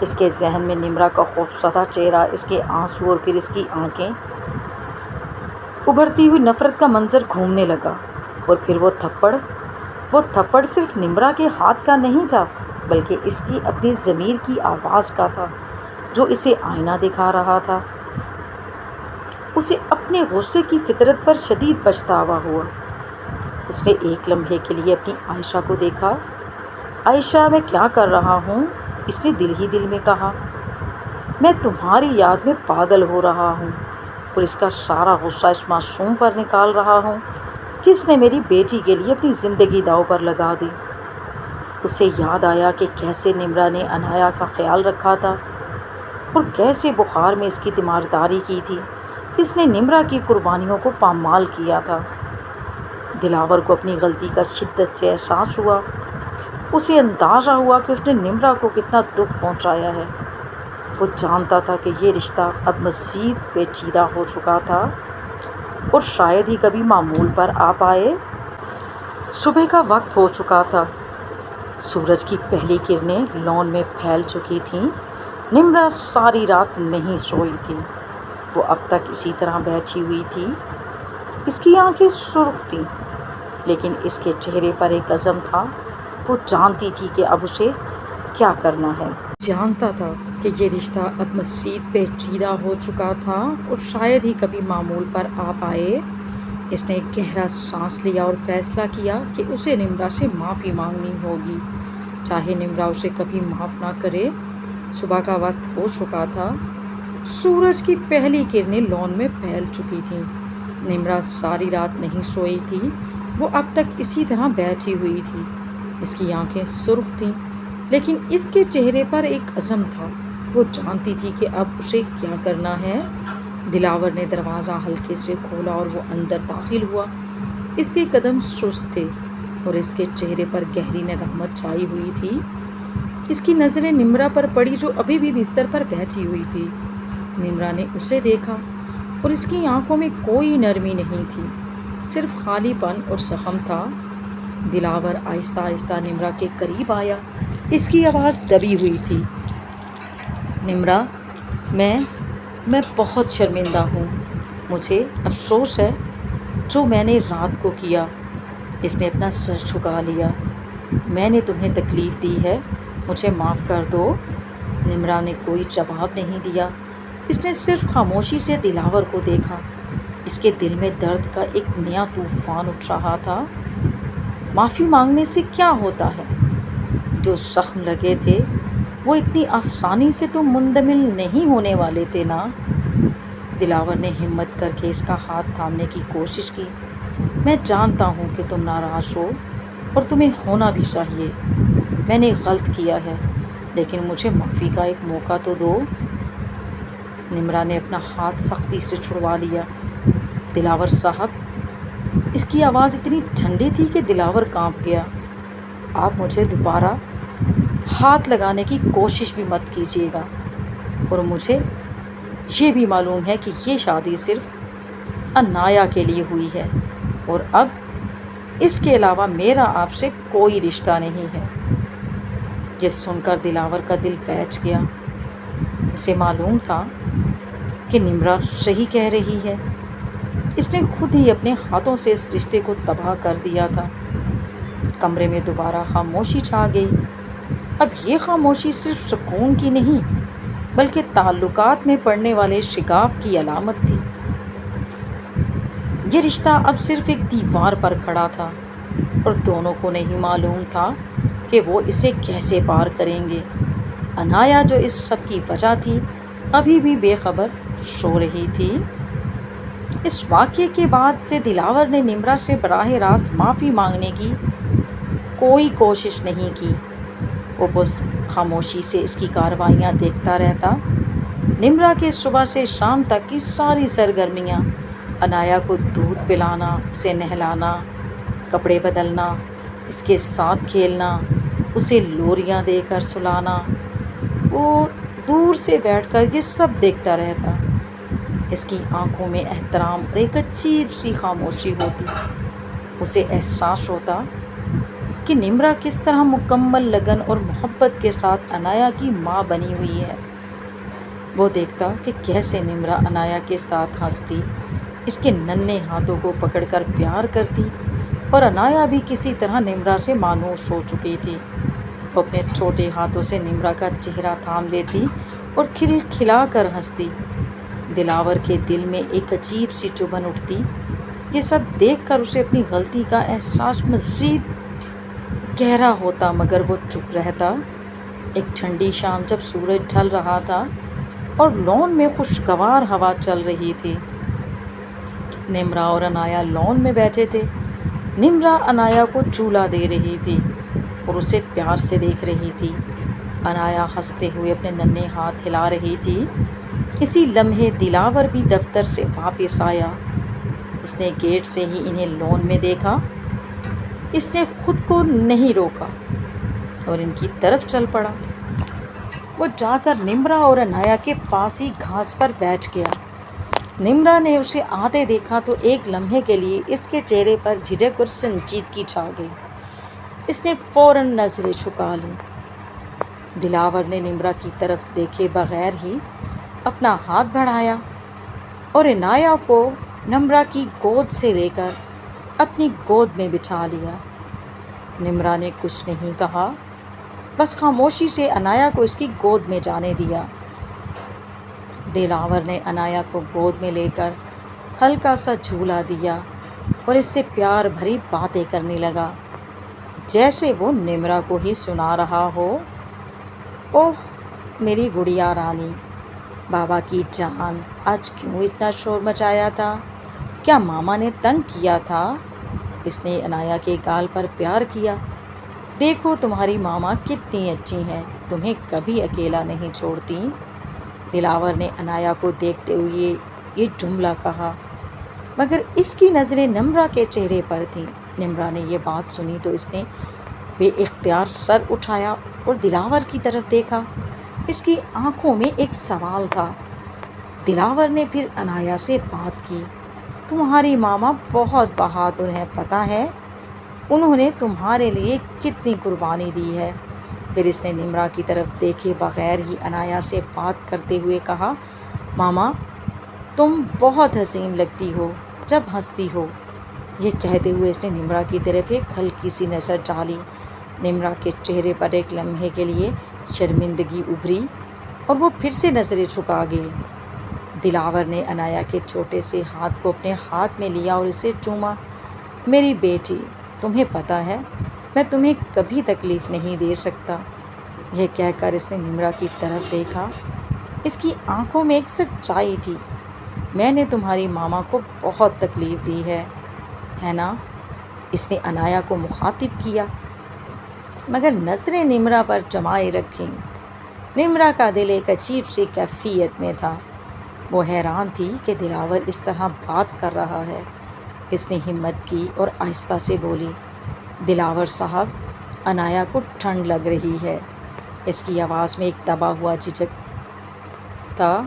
اس کے ذہن میں نمرا کا خوفزدہ چہرہ، اس کے آنسو اور پھر اس کی آنکھیں، ابھرتی ہوئی نفرت کا منظر گھومنے لگا۔ اور پھر وہ تھپڑ صرف نمرا کے ہاتھ کا نہیں تھا بلکہ اس کی اپنی ضمیر کی آواز کا تھا جو اسے آئینہ دکھا رہا تھا۔ اسے اپنے غصے کی فطرت پر شدید پچھتاوا ہوا۔ اس نے ایک لمحے کے لیے اپنی عائشہ کو دیکھا۔ عائشہ، میں کیا کر رہا ہوں؟ اس نے دل ہی دل میں کہا۔ میں تمہاری یاد میں پاگل ہو رہا ہوں اور اس کا سارا غصہ اس معصوم پر نکال رہا ہوں جس نے میری بیٹی کے لیے اپنی زندگی داؤ پر لگا دی۔ اسے یاد آیا کہ کیسے نمرا نے انایا کا خیال رکھا تھا اور کیسے بخار میں اس کی تیمارداری کی تھی۔ اس نے نمرا کی قربانیوں کو پامال کیا تھا۔ دلاور کو اپنی غلطی کا شدت سے احساس ہوا۔ اسے اندازہ ہوا کہ اس نے نمرا کو کتنا دکھ پہنچایا ہے۔ وہ جانتا تھا کہ یہ رشتہ اب مزید پیچیدہ ہو چکا تھا اور شاید ہی کبھی معمول پر آ پائے۔ صبح کا وقت ہو چکا تھا۔ سورج کی پہلی کرنیں لان میں پھیل چکی تھیں۔ نمرا ساری رات نہیں سوئی تھی۔ وہ اب تک اسی طرح بیٹھی ہوئی تھی۔ اس کی آنکھیں سرخ تھیں، لیکن اس کے چہرے پر ایک عزم تھا۔ وہ جانتی تھی کہ اب اسے کیا کرنا ہے۔ جانتا تھا کہ یہ رشتہ اب مزید پیچیدہ ہو چکا تھا اور شاید ہی کبھی معمول پر آ پائے۔ اس نے ایک گہرا سانس لیا اور فیصلہ کیا کہ اسے نمرا سے معافی مانگنی ہوگی، چاہے نمرا اسے کبھی معاف نہ کرے۔ صبح کا وقت ہو چکا تھا۔ سورج کی پہلی کرنیں لان میں پھیل چکی تھیں۔ نمرا ساری رات نہیں سوئی تھی۔ وہ اب تک اسی طرح بیٹھی ہوئی تھی۔ اس کی آنکھیں سرخ تھیں، لیکن اس کے چہرے پر ایک عزم تھا۔ وہ جانتی تھی کہ اب اسے کیا کرنا ہے۔ دلاور نے دروازہ ہلکے سے کھولا اور وہ اندر داخل ہوا۔ اس کے قدم سست تھے اور اس کے چہرے پر گہری ندامت چھائی ہوئی تھی۔ اس کی نظریں نمرا پر پڑی جو ابھی بھی بستر پر بیٹھی ہوئی تھی۔ نمرا نے اسے دیکھا اور اس کی آنکھوں میں کوئی نرمی نہیں تھی، صرف خالی پن اور زخم تھا۔ دلاور آہستہ آہستہ نمرا کے قریب آیا۔ اس کی آواز دبی ہوئی تھی۔ نمرا، میں بہت شرمندہ ہوں۔ مجھے افسوس ہے جو میں نے رات کو کیا۔ اس نے اپنا سر جھکا لیا۔ میں نے تمہیں تکلیف دی ہے، مجھے معاف کر دو۔ نمرا نے کوئی جواب نہیں دیا۔ اس نے صرف خاموشی سے دلاور کو دیکھا۔ اس کے دل میں درد کا ایک نیا طوفان اٹھ رہا تھا۔ معافی مانگنے سے کیا ہوتا ہے؟ جو زخم لگے تھے وہ اتنی آسانی سے تو مندمل نہیں ہونے والے تھے نا۔ دلاور نے ہمت کر کے اس کا ہاتھ تھامنے کی کوشش کی۔ میں جانتا ہوں کہ تم ناراض ہو اور تمہیں ہونا بھی چاہیے۔ میں نے غلط کیا ہے، لیکن مجھے معافی کا ایک موقع تو دو۔ نمرا نے اپنا ہاتھ سختی سے چھڑوا لیا۔ دلاور صاحب، اس کی آواز اتنی ٹھنڈی تھی کہ دلاور کانپ گیا۔ آپ مجھے دوبارہ ہاتھ لگانے کی کوشش بھی مت کیجیے گا، اور مجھے یہ بھی معلوم ہے کہ یہ شادی صرف انایا کے لیے ہوئی ہے، اور اب اس کے علاوہ میرا آپ سے کوئی رشتہ نہیں ہے۔ یہ سن کر دلاور کا دل بیٹھ گیا۔ اسے معلوم تھا کہ نمرا صحیح کہہ رہی ہے۔ اس نے خود ہی اپنے ہاتھوں سے اس رشتے کو تباہ کر دیا تھا۔ کمرے میں دوبارہ خاموشی چھا گئی۔ اب یہ خاموشی صرف سکون کی نہیں، بلکہ تعلقات میں پڑنے والے شگاف کی علامت تھی۔ یہ رشتہ اب صرف ایک دیوار پر کھڑا تھا، اور دونوں کو نہیں معلوم تھا کہ وہ اسے کیسے پار کریں گے۔ انایا، جو اس سب کی وجہ تھی، ابھی بھی بے خبر سو رہی تھی۔ اس واقعے کے بعد سے دلاور نے نمرا سے براہ راست معافی مانگنے کی کوئی کوشش نہیں کی۔ وہ بس خاموشی سے اس کی کارروائیاں دیکھتا رہتا۔ نمرا کے صبح سے شام تک کی ساری سرگرمیاں، انایا کو دودھ پلانا، اسے نہلانا، کپڑے بدلنا، اس کے ساتھ کھیلنا، اسے لوریاں دے کر سلانا، وہ دور سے بیٹھ کر یہ سب دیکھتا رہتا۔ اس کی آنکھوں میں احترام اور ایک عجیب سی خاموشی ہوتی۔ اسے احساس ہوتا کہ نمرا کس طرح مکمل لگن اور محبت کے ساتھ انایا کی ماں بنی ہوئی ہے۔ وہ دیکھتا کہ کیسے نمرا انایا کے ساتھ ہنستی، اس کے ننھے ہاتھوں کو پکڑ کر پیار کرتی، اور انایا بھی کسی طرح نمرا سے مانوس ہو چکی تھی۔ وہ اپنے چھوٹے ہاتھوں سے نمرا کا چہرہ تھام لیتی اور کھل کھلا کر ہنستی۔ دلاور کے دل میں ایک عجیب سی چبھن اٹھتی۔ یہ سب دیکھ کر اسے اپنی غلطی کا احساس مزید گہرا ہوتا، مگر وہ چپ رہتا۔ ایک ٹھنڈی شام جب سورج ڈھل رہا تھا اور لان میں خوشگوار ہوا چل رہی تھی، نمرا اور انایا لان میں بیٹھے تھے۔ نمرا انایا کو چولہا دے رہی تھی اور اسے پیار سے دیکھ رہی تھی۔ انایا ہنستے ہوئے اپنے ننھے ہاتھ ہلا رہی تھی۔ اسی لمحے دلاور بھی دفتر سے واپس آیا۔ اس نے گیٹ سے ہی انہیں لان میں دیکھا۔ اس نے خود کو نہیں روکا اور ان کی طرف چل پڑا۔ وہ جا کر نمرا اور انایا کے پاس ہی گھاس پر بیٹھ گیا۔ نمرا نے اسے آتے دیکھا تو ایک لمحے کے لیے اس کے چہرے پر جھجک اور سنجیدگی چھا گئی۔ اس نے فوراً نظریں جھکا لیں۔ دلاور نے نمرا کی طرف دیکھے بغیر ہی اپنا ہاتھ بڑھایا اور عنایا کو نمرا کی گود سے لے کر اپنی گود میں بٹھا لیا۔ نمرا نے کچھ نہیں کہا، بس خاموشی سے عنایا کو اس کی گود میں جانے دیا۔ دلاور نے عنایا کو گود میں لے کر ہلکا سا جھولا دیا اور اس سے پیار بھری باتیں کرنے لگا، جیسے وہ نمرا کو ہی سنا رہا ہو۔ اوہ میری گڑیا رانی، بابا کی جان، آج کیوں اتنا شور مچایا تھا؟ کیا ماما نے تنگ کیا تھا؟ اس نے عنایا کے گال پر پیار کیا۔ دیکھو تمہاری ماما کتنی اچھی ہیں، تمہیں کبھی اکیلا نہیں چھوڑتی۔ دلاور نے عنایا کو دیکھتے ہوئے یہ جملہ کہا، مگر اس کی نظریں نمرا کے چہرے پر تھیں۔ نمرا نے یہ بات سنی تو اس نے بے اختیار سر اٹھایا اور دلاور کی طرف دیکھا۔ اس کی آنکھوں میں ایک سوال تھا۔ دلاور نے پھر عنایا سے بات کی، تمہاری ماما بہت بہادر ہیں، پتہ ہے انہوں نے تمہارے لیے کتنی قربانی دی ہے۔ پھر اس نے نمرا کی طرف دیکھے بغیر ہی عنایا سے بات کرتے ہوئے کہا، ماما تم بہت حسین لگتی ہو جب ہنستی ہو۔ یہ کہتے ہوئے اس نے نمرا کی طرف ایک ہلکی سی نظر ڈالی۔ نمرا کے چہرے پر ایک لمحے کے لیے شرمندگی ابھری اور وہ پھر سے نظریں جھکا گئی۔ دلاور نے عنایا کے چھوٹے سے ہاتھ کو اپنے ہاتھ میں لیا اور اسے چوما۔ میری بیٹی، تمہیں پتہ ہے میں تمہیں کبھی تکلیف نہیں دے سکتا۔ یہ کہہ کر اس نے نمرا کی طرف دیکھا۔ اس کی آنکھوں میں ایک سچائی تھی۔ میں نے تمہاری ماما کو بہت تکلیف دی ہے نا؟ اس نے عنایا کو مخاطب کیا، مگر نظریں نمرا پر جمائے رکھیں۔ نمرا کا دل ایک عجیب سی کیفیت میں تھا۔ وہ حیران تھی کہ دلاور اس طرح بات کر رہا ہے۔ اس نے ہمت کی اور آہستہ سے بولی، دلاور صاحب، عنایا کو ٹھنڈ لگ رہی ہے۔ اس کی آواز میں ایک دبا ہوا جھجک تھا۔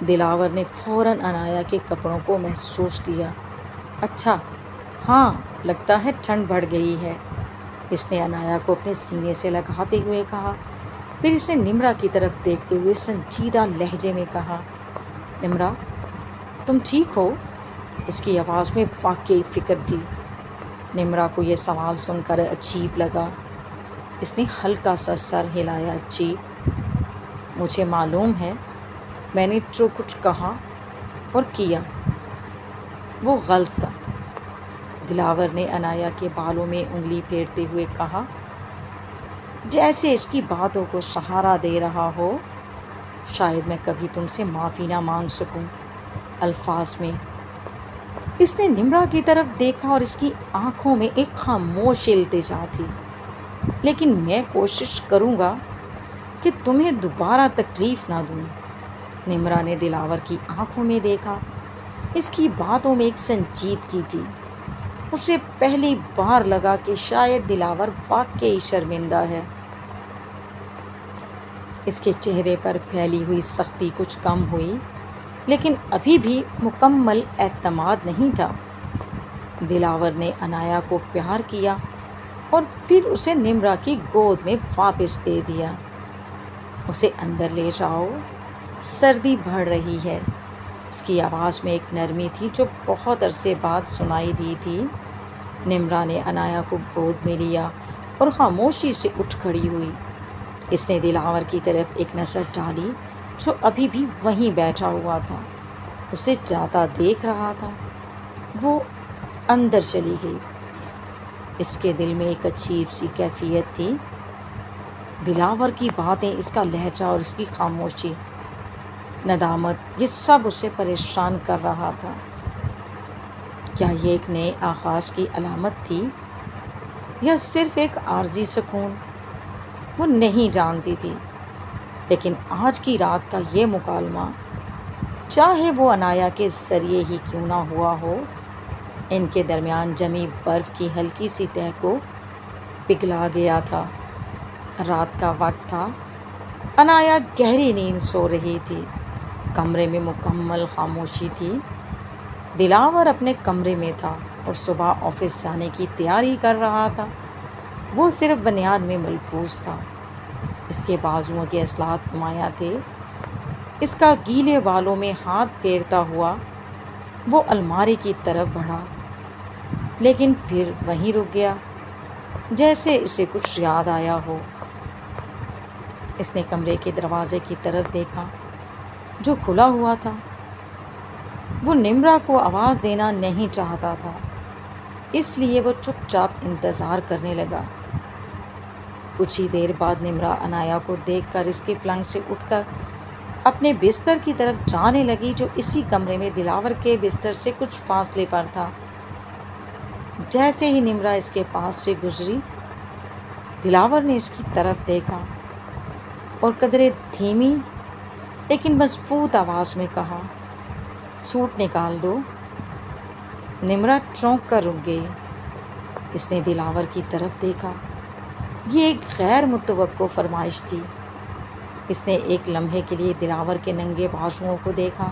دلاور نے فوراً عنایا کے کپڑوں کو محسوس کیا۔ اچھا ہاں، لگتا ہے ٹھنڈ بڑھ گئی ہے، اس نے عنایا کو اپنے سینے سے لگاتے ہوئے کہا۔ پھر اسے نمرا کی طرف دیکھتے ہوئے سنجیدہ لہجے میں کہا، نمرا تم ٹھیک ہو؟ اس کی آواز میں واقعی فکر تھی۔ نمرا کو یہ سوال سن کر عجیب لگا۔ اس نے ہلکا سا سر ہلایا۔ جی مجھے معلوم ہے، میں نے جو کچھ کہا اور کیا وہ غلط تھا۔ دلاور نے عنایا کے بالوں میں انگلی پھیرتے ہوئے کہا، جیسے اس کی باتوں کو سہارا دے رہا ہو۔ شاید میں کبھی تم سے معافی نہ مانگ سکوں۔ الفاظ میں اس نے نمرا کی طرف دیکھا اور اس کی آنکھوں میں ایک خاموش التجا تھی۔ لیکن میں کوشش کروں گا کہ تمہیں دوبارہ تکلیف نہ دوں۔ نمرا نے دلاور کی آنکھوں میں دیکھا۔ اس کی باتوں میں ایک سنجیدگی تھی۔ اسے پہلی بار لگا کہ شاید دلاور واقعی شرمندہ ہے۔ اس کے چہرے پر پھیلی ہوئی سختی کچھ کم ہوئی، لیکن ابھی بھی مکمل اعتماد نہیں تھا۔ دلاور نے عنایا کو پیار کیا اور پھر اسے نمرا کی گود میں واپس دے دیا۔ اسے اندر لے جاؤ، سردی بڑھ رہی ہے۔ اس کی آواز میں ایک نرمی تھی جو بہت عرصے بعد سنائی دی تھی۔ نمرا نے عنایا کو گود میں لیا اور خاموشی سے اٹھ کھڑی ہوئی۔ اس نے دلاور کی طرف ایک نظر ڈالی جو ابھی بھی وہیں بیٹھا ہوا تھا، اسے جاتا دیکھ رہا تھا۔ وہ اندر چلی گئی۔ اس کے دل میں ایک عجیب سی کیفیت تھی۔ دلاور کی باتیں، اس کا لہجہ اور اس کی خاموشی، ندامت، یہ سب اسے پریشان کر رہا تھا۔ کیا یہ ایک نئے آغاز کی علامت تھی یا صرف ایک عارضی سکون؟ وہ نہیں جانتی تھی، لیکن آج کی رات کا یہ مکالمہ، چاہے وہ عنایا کے ذریعے ہی کیوں نہ ہوا ہو، ان کے درمیان جمی برف کی ہلکی سی تہ کو پگھلا گیا تھا۔ رات کا وقت تھا۔ عنایا گہری نیند سو رہی تھی۔ کمرے میں مکمل خاموشی تھی۔ دلاور اپنے کمرے میں تھا اور صبح آفس جانے کی تیاری کر رہا تھا۔ وہ صرف بنیاد میں ملبوس تھا، اس کے بازوؤں کے اصلاحات نمایاں تھے۔ اس کا گیلے بالوں میں ہاتھ پھیرتا ہوا وہ الماری کی طرف بڑھا، لیکن پھر وہیں رک گیا، جیسے اسے کچھ یاد آیا ہو۔ اس نے کمرے کے دروازے کی طرف دیکھا جو کھلا ہوا تھا۔ وہ نمرا کو آواز دینا نہیں چاہتا تھا، اس لیے وہ چپ چاپ انتظار کرنے لگا۔ کچھ ہی دیر بعد نمرا انایا کو دیکھ کر اس کے پلنگ سے اٹھ کر اپنے بستر کی طرف جانے لگی، جو اسی کمرے میں دلاور کے بستر سے کچھ فاصلے پر تھا۔ جیسے ہی نمرا اس کے پاس سے گزری، دلاور نے اس کی طرف دیکھا اور قدرے دھیمی لیکن مضبوط آواز میں کہا، سوٹ نکال دو۔ نمرا چونک کر رک گئی۔ اس نے دلاور کی طرف دیکھا۔ یہ ایک غیر متوقع فرمائش تھی۔ اس نے ایک لمحے کے لیے دلاور کے ننگے بازوؤں کو دیکھا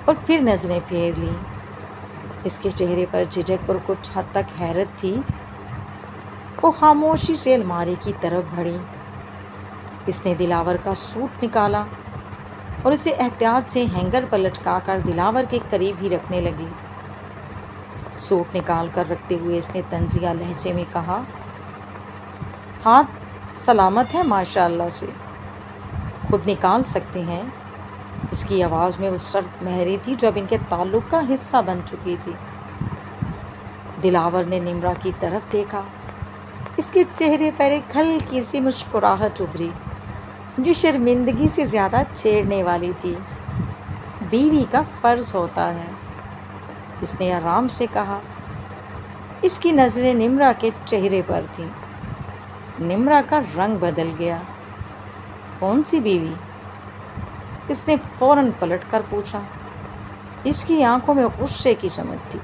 اور پھر نظریں پھیر لیں۔ اس کے چہرے پر جھجک اور کچھ حد تک حیرت تھی۔ وہ خاموشی سے الماری کی طرف بڑھی۔ اس نے دلاور کا سوٹ نکالا اور اسے احتیاط سے ہینگر پر لٹکا کر دلاور کے قریب ہی رکھنے لگی۔ سوٹ نکال کر رکھتے ہوئے اس نے طنزیہ لہجے میں کہا، ہاتھ سلامت ہے ماشاء اللہ سے، خود نکال سکتے ہیں۔ اس کی آواز میں وہ سرد مہری تھی جو اب ان کے تعلق کا حصہ بن چکی تھی۔ دلاور نے نمرا کی طرف دیکھا۔ اس کے چہرے پر ایک ہلکی سی مسکراہٹ ابھری جو شرمندگی سے زیادہ چھیڑنے والی تھی۔ بیوی کا فرض ہوتا ہے، اس نے آرام سے کہا۔ اس کی نظریں نمرا کے چہرے پر تھیں۔ نمرا کا رنگ بدل گیا۔ کون سی بیوی؟ اس نے فوراً پلٹ کر پوچھا۔ اس کی آنکھوں میں غصے کی چمک تھی۔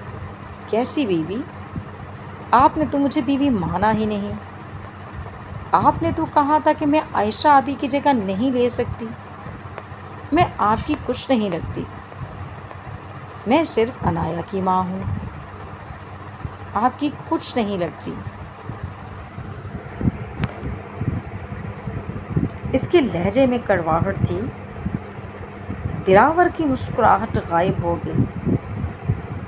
کیسی بیوی؟ آپ نے تو مجھے بیوی مانا ہی نہیں۔ آپ نے تو کہا تھا کہ میں عائشہ آبی کی جگہ نہیں لے سکتی۔ میں آپ کی کچھ نہیں لگتی، میں صرف انایا کی ماں ہوں، آپ کی کچھ نہیں لگتی۔ اس کے لہجے میں کڑواہٹ تھی۔ دلاور کی مسکراہٹ غائب ہو گئی۔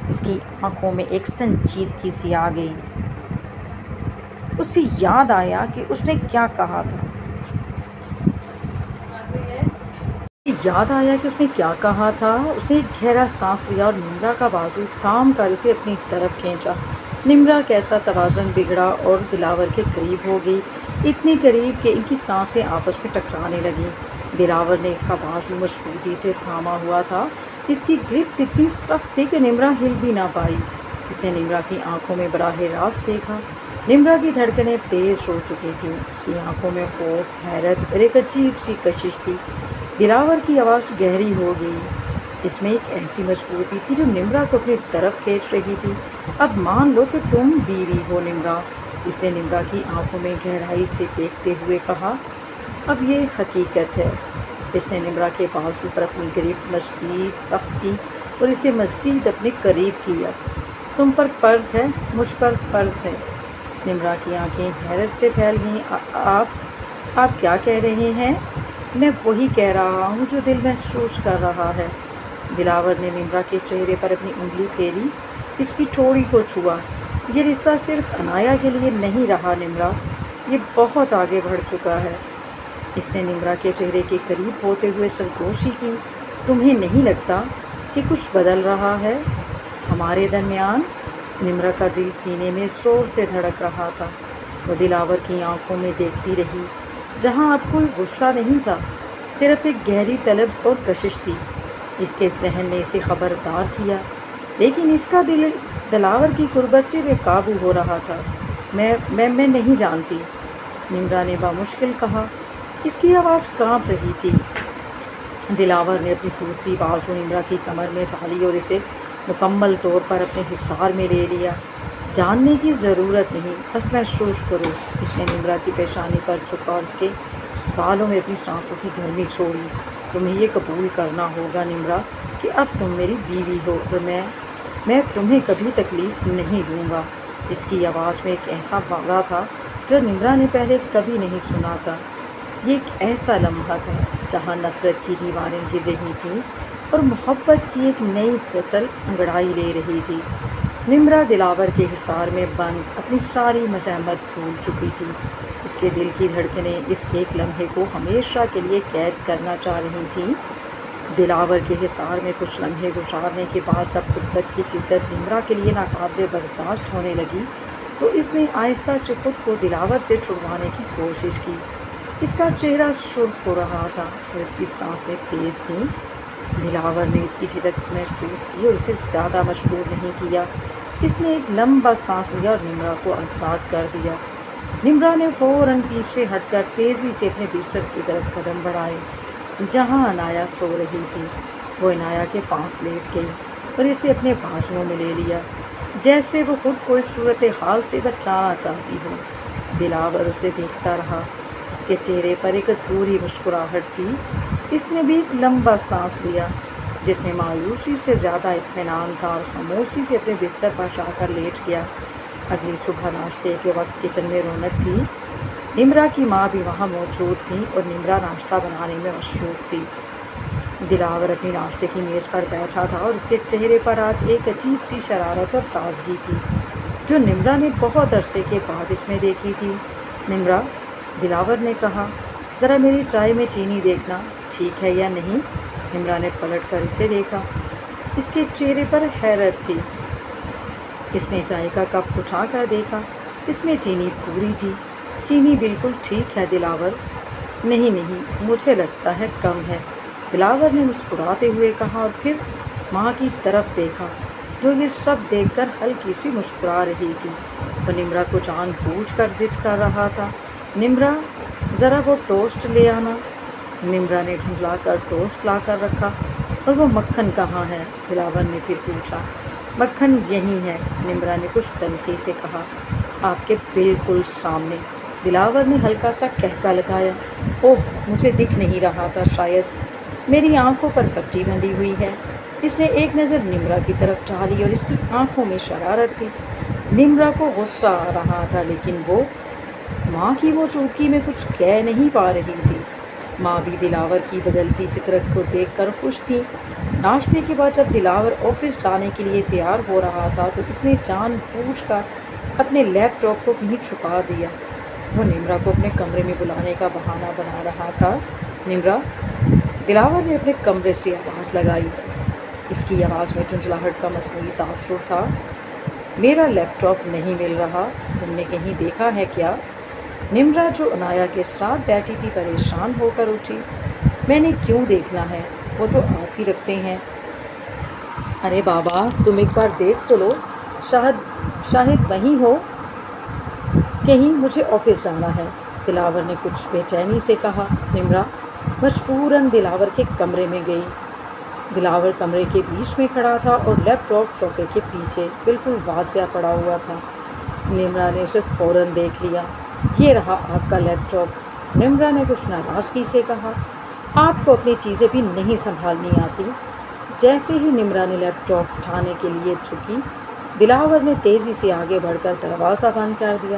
اس کی آنکھوں میں ایک سنجیدگی سی آ گئی۔ اسے یاد آیا کہ اس نے کیا کہا تھا۔ اس نے ایک گہرا سانس لیا اور نمرا کا بازو تھام کر اسے اپنی طرف کھینچا۔ نمرا کیسا توازن بگڑا اور دلاور کے قریب ہو گئی، اتنی قریب کہ ان کی سانسیں آپس میں ٹکرانے لگیں۔ دلاور نے اس کا بازو مضبوطی سے تھاما ہوا تھا۔ اس کی گرفت اتنی سخت تھی کہ نمرا ہل بھی نہ پائی۔ اس نے نمرا کی آنکھوں میں براہ راست دیکھا۔ نمرا کی دھڑکنیں تیز ہو چکی تھیں۔ اس کی آنکھوں میں خوف، حیرت اور ایک عجیب سی کشش تھی۔ دلاور کی آواز گہری ہو گئی۔ اس میں ایک ایسی مضبوطی تھی جو نمرا کو اپنی طرف کھینچ رہی تھی۔ اب مان لو کہ تم بیوی ہو نمرا، اس نے نمرا کی آنکھوں میں گہرائی سے دیکھتے ہوئے کہا۔ اب یہ حقیقت ہے۔ اس نے نمرا کے بازو پر اپنی گرفت مزید سخت کی اور اسے مزید اپنے قریب کیا۔ تم پر فرض ہے، مجھ پر فرض ہے۔ نمرا کی آنکھیں حیرت سے پھیل گئیں۔ آپ کیا کہہ رہے ہیں؟ میں وہی کہہ رہا ہوں جو دل محسوس کر رہا ہے۔ دلاور نے نمرا کے چہرے پر اپنی انگلی پھیری، اس کی ٹھوڑی کو چھوا۔ یہ رشتہ صرف انایا کے لیے نہیں رہا نمرا، یہ بہت آگے بڑھ چکا ہے۔ اس نے نمرا کے چہرے کے قریب ہوتے ہوئے سرگوشی کی۔ تمہیں نہیں لگتا کہ کچھ بدل رہا ہے ہمارے درمیان؟ نمرا کا دل سینے میں زور سے دھڑک رہا تھا۔ وہ دلاور کی آنکھوں میں دیکھتی رہی، جہاں اب کوئی غصہ نہیں تھا، صرف ایک گہری طلب اور کشش تھی۔ اس کے ذہن نے اسے خبردار کیا، لیکن اس کا دل دلاور کی قربت سے بے قابو ہو رہا تھا۔ میں نہیں جانتی، نمرا نے بامشکل کہا۔ اس کی آواز کانپ رہی تھی۔ دلاور نے اپنی دوسری بازو نمرا کی کمر میں ڈالی اور اسے مکمل طور پر اپنے حصار میں لے لیا۔ جاننے کی ضرورت نہیں، بس محسوس کرو۔ اس نے نمرا کی پیشانی پر جھکا اور اس کے بالوں میں اپنی سانسوں کی گرمی چھوڑی۔ تمہیں یہ قبول کرنا ہوگا نمرا کہ اب تم میری بیوی ہو اور میں تمہیں کبھی تکلیف نہیں دوں گا۔ اس کی آواز میں ایک ایسا پالا تھا جو نمرا نے پہلے کبھی نہیں سنا تھا۔ یہ ایک ایسا لمحہ تھا جہاں نفرت کی دیواریں گر رہی تھیں اور محبت کی ایک نئی فصل انگڑائی لے رہی تھی۔ نمرا دلاور کے حصار میں بند اپنی ساری مزاحمت بھول چکی تھی۔ اس کے دل کی دھڑکنیں اس ایک لمحے کو ہمیشہ کے لیے قید کرنا چاہ رہی تھیں۔ دلاور کے حصار میں کچھ لمحے گزارنے کے بعد جب غربت کی شدت نمرا کے لیے ناقابل برداشت ہونے لگی تو اس نے آہستہ سے خود کو دلاور سے چھڑوانے کی کوشش کی۔ اس کا چہرہ سرخ ہو رہا تھا اور اس کی سانسیں تیز تھیں۔ دلاور نے اس کی جھجک محسوس کی اور اسے زیادہ مجبور نہیں کیا۔ اس نے ایک لمبا سانس لیا اور نمرا کو آزاد کر دیا۔ نمرا نے فوراً پیچھے ہٹ کر تیزی سے اپنے بستر کی طرف قدم بڑھائے جہاں عنایا سو رہی تھی۔ وہ عنایا کے پاس لیٹ گئی اور اسے اپنے بازوؤں میں لے لیا جیسے وہ خود کو اس صورتحال سے بچانا چاہتی ہو۔ دلاور اسے دیکھتا رہا۔ اس کے چہرے پر ایک ادھوری مسکراہٹ تھی۔ اس نے بھی ایک لمبا سانس لیا جس میں مایوسی سے زیادہ اطمینان تھا اور خاموشی سے اپنے بستر پر جا کر لیٹ گیا۔ اگلی صبح ناشتے کے وقت کچن میں رونق تھی۔ نمرا کی ماں بھی وہاں موجود تھی اور نمرا ناشتہ بنانے میں مصروف تھی۔ دلاور اپنی ناشتے کی میز پر بیٹھا تھا اور اس کے چہرے پر آج ایک عجیب سی شرارت اور تازگی تھی جو نمرا نے بہت عرصے کے بعد اس میں دیکھی تھی۔ نمرا، دلاور نے کہا، ذرا میری چائے میں چینی دیکھنا ٹھیک ہے یا نہیں؟ نمرا نے پلٹ کر اسے دیکھا۔ اس کے چہرے پر حیرت تھی۔ اس نے چائے کا کپ اٹھا کر دیکھا۔ اس میں چینی پوری تھی۔ چینی بالکل ٹھیک ہے دلاور۔ نہیں، مجھے لگتا ہے کم ہے، دلاور نے مسکراتے ہوئے کہا اور پھر ماں کی طرف دیکھا جو یہ سب دیکھ کر ہلکی سی مسکرا رہی تھی۔ وہ نمرا کو جان بوجھ کر ضد کر رہا تھا۔ نمرا، ذرا وہ ٹوسٹ لے آنا۔ نمرا نے جھنجھلا کر ٹوسٹ لا کر رکھا۔ اور وہ مکھن کہاں ہے؟ دلاور نے پھر پوچھا۔ مکھن یہیں ہے، نمرا نے کچھ تلخی سے کہا۔ آپ کے بالکل سامنے، دلاور نے ہلکا سا کہکا لگایا۔ اوہ، مجھے دکھ نہیں رہا تھا، شاید میری آنکھوں پر پٹی بندھی ہوئی ہے۔ اس نے ایک نظر نمرا کی طرف ڈالی اور اس کی آنکھوں میں شرارت تھی۔ نمرا کو غصہ آ رہا تھا لیکن وہ ماں کی موجودگی میں کچھ کہہ نہیں پا رہی تھی۔ ماں بھی دلاور کی بدلتی فطرت کو دیکھ کر خوش تھی۔ ناشتے کے بعد جب دلاور آفس جانے کے لیے تیار ہو رہا تھا تو اس نے جان بوجھ کر اپنے لیپ ٹاپ کو کہیں چھپا دیا۔ وہ نمرا کو اپنے کمرے میں بلانے کا بہانہ بنا رہا تھا۔ نمرا، دلاور نے اپنے کمرے سے آواز لگائی۔ اس کی آواز میں جھنجھلاہٹ کا مصنوعی تاثر تھا۔ میرا لیپ ٹاپ نہیں مل رہا، تم نے کہیں دیکھا ہے کیا؟ نمرا جو عنایا کے ساتھ بیٹھی تھی پریشان ہو کر اٹھی۔ میں نے کیوں دیکھنا ہے، وہ تو آپ ہی رکھتے ہیں۔ ارے بابا، تم ایک بار دیکھ تو لو، شاہد وہیں ہو کہیں، مجھے آفس جانا ہے، دلاور نے کچھ بے چینی سے کہا۔ نمرا مجبوراً دلاور کے کمرے میں گئی۔ دلاور کمرے کے بیچ میں کھڑا تھا اور لیپ ٹاپ صوفے کے پیچھے بالکل واضح پڑا ہوا تھا۔ نمرا نے اسے فوراً دیکھ لیا۔ یہ رہا آپ کا لیپ ٹاپ، نمرا نے کچھ ناراضگی سے کہا۔ آپ کو اپنی چیزیں بھی نہیں سنبھالنی آتی؟ جیسے ہی نمرا نے لیپ ٹاپ اٹھانے کے لیے جھکی، دلاور نے تیزی سے آگے بڑھ کر دروازہ بند کر دیا۔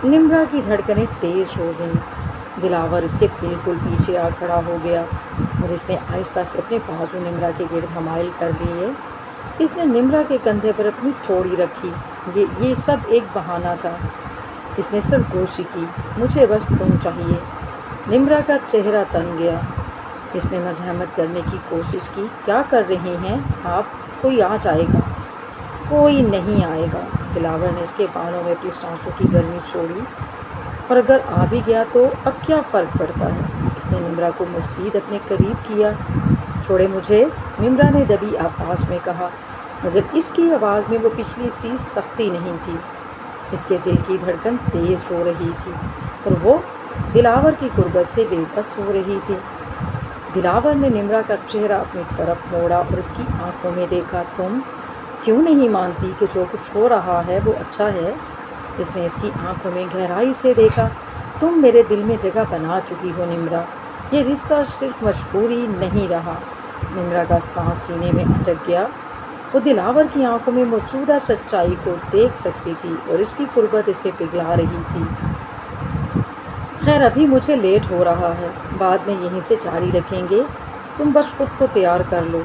نمرا کی دھڑکنیں تیز ہو گئیں۔ دلاور اس کے بالکل پیچھے آ کھڑا ہو گیا اور اس نے آہستہ سے اپنے بازو نمرا کے گرد حمائل کر لیے۔ اس نے نمرا کے کندھے پر اپنی ٹھوڑی رکھی۔ یہ سب ایک بہانہ تھا، اس نے سرگوشی کی۔ مجھے بس تم چاہیے۔ نمرا کا چہرہ تن گیا۔ اس نے مزاحمت کرنے کی کوشش کی۔ کیا کر رہے ہیں آپ؟ کوئی آ جائے گا۔ کوئی نہیں آئے گا، دلاور نے اس کے بالوں میں اپنی سانسوں کی گرمی چھوڑی۔ اور اگر آ بھی گیا تو اب کیا فرق پڑتا ہے؟ اس نے نمرا کو مزید اپنے قریب کیا۔ چھوڑے مجھے، نمرا نے دبی آواز میں کہا، مگر اس کی آواز میں وہ پچھلی سی سختی نہیں تھی۔ اس کے دل کی دھڑکن تیز ہو رہی تھی اور وہ دلاور کی قربت سے بے بس ہو رہی تھی۔ دلاور نے نمرا کا چہرہ اپنی طرف موڑا اور اس کی آنکھوں میں دیکھا۔ تم کیوں نہیں مانتی کہ جو کچھ ہو رہا ہے وہ اچھا ہے؟ اس نے اس کی آنکھوں میں گہرائی سے دیکھا۔ تم میرے دل میں جگہ بنا چکی ہو نمرا، یہ رشتہ صرف مجبوری نہیں رہا۔ نمرا کا سانس سینے میں اٹک گیا۔ وہ دلاور کی آنکھوں میں موجودہ سچائی کو دیکھ سکتی تھی اور اس کی قربت اسے پگھلا رہی تھی۔ خیر ابھی مجھے لیٹ ہو رہا ہے، بعد میں یہیں سے جاری رکھیں گے، تم بس خود کو تیار کر لو۔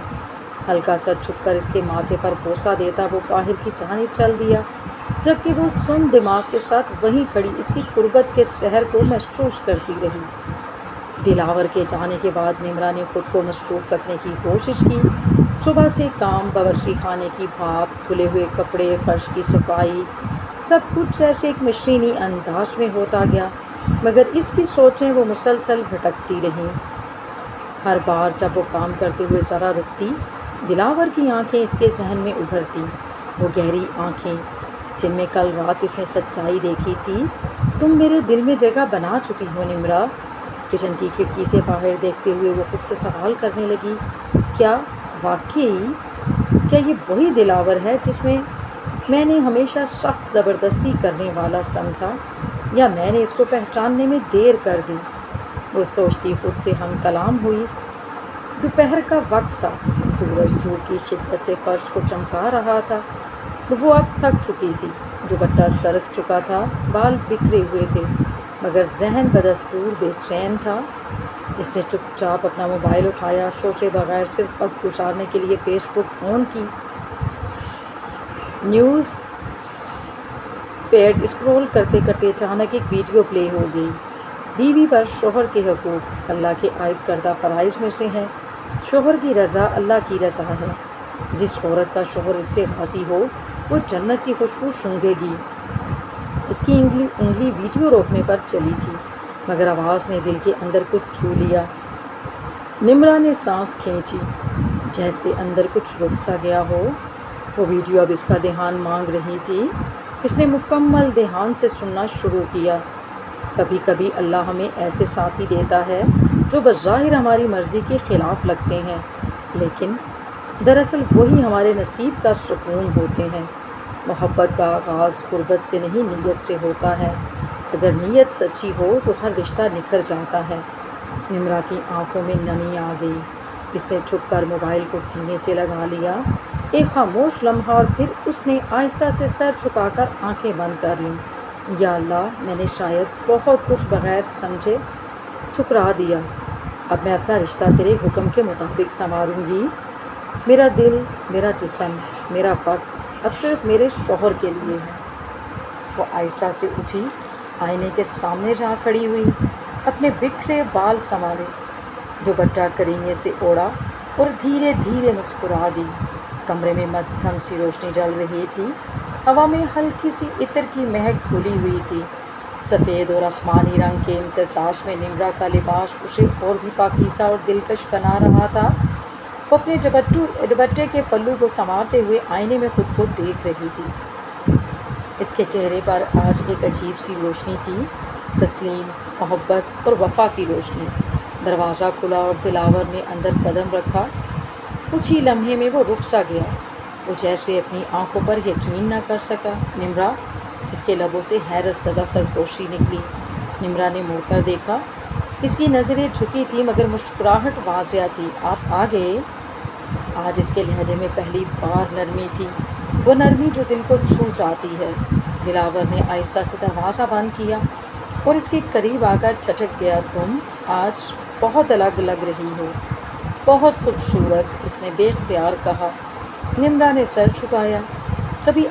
ہلکا سا جھک کر اس کے ماتھے پر بوسہ دیتا وہ باہر کی جانب چل دیا، جبکہ وہ سن دماغ کے ساتھ وہیں کھڑی اس کی قربت کے سحر کو محسوس کرتی رہی۔ دلاور کے جانے کے بعد نمرا نے خود کو مصروف رکھنے کی کوشش کی۔ صبح سے کام، باورچی خانے کی بھاپ، دھلے ہوئے کپڑے، فرش کی صفائی، سب کچھ جیسے ایک مشینی انداز میں ہوتا گیا، مگر اس کی سوچیں وہ مسلسل بھٹکتی رہیں۔ ہر بار جب وہ کام کرتے ہوئے ذرا رکتی، دلاور کی آنکھیں اس کے ذہن میں ابھرتی، وہ گہری آنکھیں جن میں کل رات اس نے سچائی دیکھی تھی۔ تم میرے دل میں جگہ بنا چکی ہو نمرا۔ کچن کی کھڑکی سے باہر دیکھتے ہوئے وہ خود سے سوال کرنے لگی، کیا یہ وہی دلاور ہے جس میں نے ہمیشہ سخت زبردستی کرنے والا سمجھا، یا میں نے اس کو پہچاننے میں دیر کر دی؟ وہ سوچتی خود سے ہم کلام ہوئی۔ دوپہر کا وقت تھا، سورج دھوپ کی شدت سے فرش کو چمکا رہا تھا۔ وہ اب تھک چکی تھی، دوپٹہ سرک چکا تھا، بال بکھرے ہوئے تھے، مگر ذہن بدستور بے چین تھا۔ اس نے چپ چاپ اپنا موبائل اٹھایا، سوچے بغیر صرف وقت گزارنے کے لیے فیس بک آن کی، نیوز پیڈ اسکرول کرتے کرتے اچانک ایک ویڈیو پلے ہو گئی۔ بیوی پر شوہر کے حقوق اللہ کے عائد کردہ فرائض میں سے ہیں۔ شوہر کی رضا اللہ کی رضا ہے۔ جس عورت کا شوہر اس سے راضی ہو وہ جنت کی خوشبو سونگھے گی۔ اس کی انگلی ویڈیو روکنے پر چلی تھی، مگر آواز نے دل کے اندر کچھ چھو لیا۔ نمرا نے سانس کھینچی، جیسے اندر کچھ رک سا گیا ہو۔ وہ ویڈیو اب اس کا دھیان مانگ رہی تھی۔ اس نے مکمل دھیان سے سننا شروع کیا۔ کبھی کبھی اللہ ہمیں ایسے ساتھی دیتا ہے جو بظاہر ہماری مرضی کے خلاف لگتے ہیں، لیکن دراصل وہی ہمارے نصیب کا سکون ہوتے ہیں۔ محبت کا آغاز قربت سے نہیں، نیت سے ہوتا ہے۔ اگر نیت سچی ہو تو ہر رشتہ نکھر جاتا ہے۔ نمرا کی آنکھوں میں نمی آ گئی۔ اس نے چھپ کر موبائل کو سینے سے لگا لیا۔ ایک خاموش لمحہ اور پھر اس نے آہستہ سے سر جھکا کر آنکھیں بند کر لیں۔ یا اللہ، میں نے شاید بہت کچھ بغیر سمجھے ٹھکرا دیا۔ اب میں اپنا رشتہ تیرے حکم کے مطابق سنواروں گی۔ میرا دل، میرا جسم، میرا وقت اب صرف میرے شوہر کے لیے ہے۔ وہ آہستہ سے اٹھی، آئینے کے سامنے جا کھڑی ہوئی، اپنے بکھرے بال سنوارے، دوپٹہ کرینے سے اوڑھا اور دھیرے دھیرے مسکرا دی۔ کمرے میں مدھم سی روشنی جل رہی تھی، ہوا میں ہلکی سی عطر کی مہک گھلی ہوئی تھی۔ سفید اور آسمانی رنگ کے امتزاج میں نمرا کا لباس اسے اور بھی پاکیزہ اور دلکش بنا رہا تھا۔ وہ اپنے دوپٹے کے پلو کو سنوارتے ہوئے آئینے میں خود کو دیکھ رہی تھی۔ اس کے چہرے پر آج ایک عجیب سی روشنی تھی، تسلیم، محبت اور وفا کی روشنی۔ دروازہ کھلا اور دلاور نے اندر قدم رکھا۔ کچھ ہی لمحے میں وہ رک سا گیا، وہ جیسے اپنی آنکھوں پر یقین نہ کر سکا۔ نمرا، اس کے لبوں سے حیرت زدہ سرگوشی نکلی۔ نمرا نے مڑ کر دیکھا، اس کی نظریں جھکی تھیں مگر مسکراہٹ واضح تھی۔ آپ آ گئے؟ آج اس کے لہجے میں پہلی بار نرمی تھی، وہ نرمی جو دل کو چھو جاتی ہے۔ دلاور نے آہستہ سے دروازہ بند کیا اور اس کے قریب آ کر ٹھٹک گیا۔ تم آج بہت الگ لگ رہی ہو، بہت خوبصورت، اس نے بے اختیار کہا۔ نمرا نے سر جھکایا۔ کبھی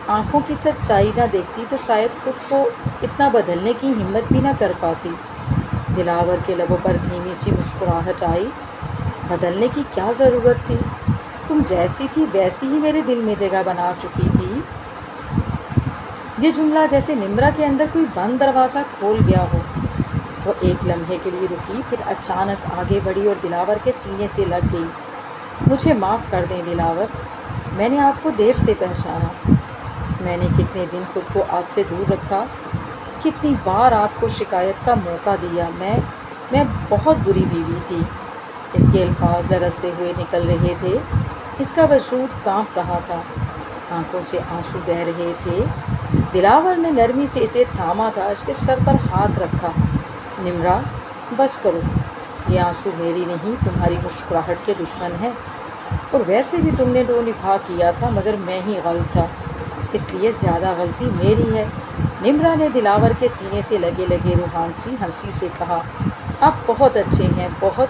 آنکھوں کی سچائی نہ دیکھتی تو شاید خود کو اتنا بدلنے کی ہمت بھی نہ کر پاتی۔ دلاور کے لبوں پر دھیمی سی مسکراہٹ آئی۔ بدلنے کی کیا ضرورت تھی؟ تم جیسی تھی ویسی ہی میرے دل میں جگہ بنا چکی تھی۔ یہ جملہ جیسے نمرا کے اندر کوئی بند دروازہ کھول گیا ہو۔ وہ ایک لمحے کے لیے رکی، پھر اچانک آگے بڑھی اور دلاور کے سینے سے لگ گئی۔ مجھے معاف کر دیں دلاور، میں نے آپ کو دیر سے پہچانا۔ میں نے کتنے دن خود کو آپ سے دور رکھا، کتنی بار آپ کو شکایت کا موقع دیا۔ میں بہت بری بیوی تھی۔ اس کے الفاظ لرزتے ہوئے نکل رہے تھے، اس کا وجود کانپ رہا تھا، آنکھوں سے آنسو بہہ رہے تھے۔ دلاور نے نرمی سے اسے تھاما تھا، اس کے سر پر ہاتھ رکھا۔ نمرا، بس کرو، یہ آنسو میری نہیں تمہاری مسکراہٹ کے دشمن ہیں۔ اور ویسے بھی تم نے دو نکاح کیا تھا مگر میں ہی غلط تھا، اس لیے زیادہ غلطی میری ہے۔ نمرا نے دلاور کے سینے سے لگے لگے روحان سی ہنسی سے کہا، آپ بہت اچھے ہیں، بہت،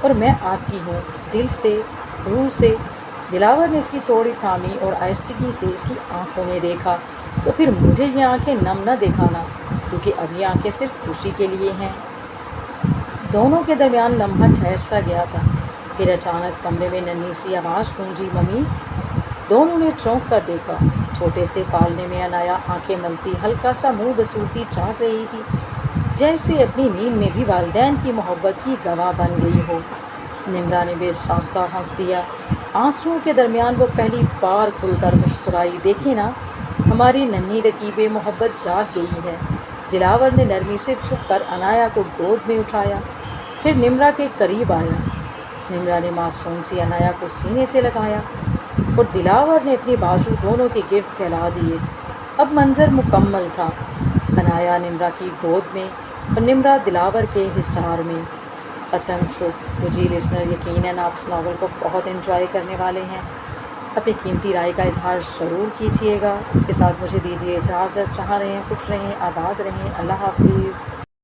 اور میں آپ کی ہوں، دل سے، روح سے۔ دلاور نے اس کی تھوڑی تھامی اور آہستگی سے اس کی آنکھوں میں دیکھا۔ تو پھر مجھے یہ آنکھیں نم نہ دکھانا، کیونکہ اب یہ آنکھیں صرف خوشی کے لیے ہیں۔ دونوں کے درمیان لمحہ ٹھہر سا گیا تھا، پھر اچانک کمرے میں ننھی سی آواز گونجی، ممی! دونوں نے چونک کر دیکھا۔ چھوٹے سے پالنے میں عنایا آنکھیں ملتی ہلکا سا منہ بسوتی چاہ رہی تھی، جیسے اپنی نیند میں بھی والدین کی محبت کی گواہ بن گئی ہو۔ نمرا نے بے ساختہ ہنس دیا، آنسوؤں کے درمیان وہ پہلی بار کھل کر مسکرائی، دیکھیں نا، ہماری ننھی رقیب محبت جاگ گئی ہے۔ دلاور نے نرمی سے جھک کر عنایا کو گود میں اٹھایا، پھر نمرا کے قریب آیا۔ نمرا نے معصوم سی عنایا کو سینے سے لگایا اور دلاور نے اپنے بازو دونوں کے گرد پھیلا دیے۔ اب منظر مکمل تھا، عنایا نمرا کی گود میں اور نمرا دلاور کے حصار میں۔ ختم شد۔ تو جی لسنر، یقیناً آپ اس ناول کو بہت انجوائے کرنے والے ہیں۔ اپنی قیمتی رائے کا اظہار ضرور کیجیے گا۔ اس کے ساتھ مجھے دیجیے اجازت۔ جہاں رہیں خوش رہیں، آباد رہیں۔ اللہ حافظ۔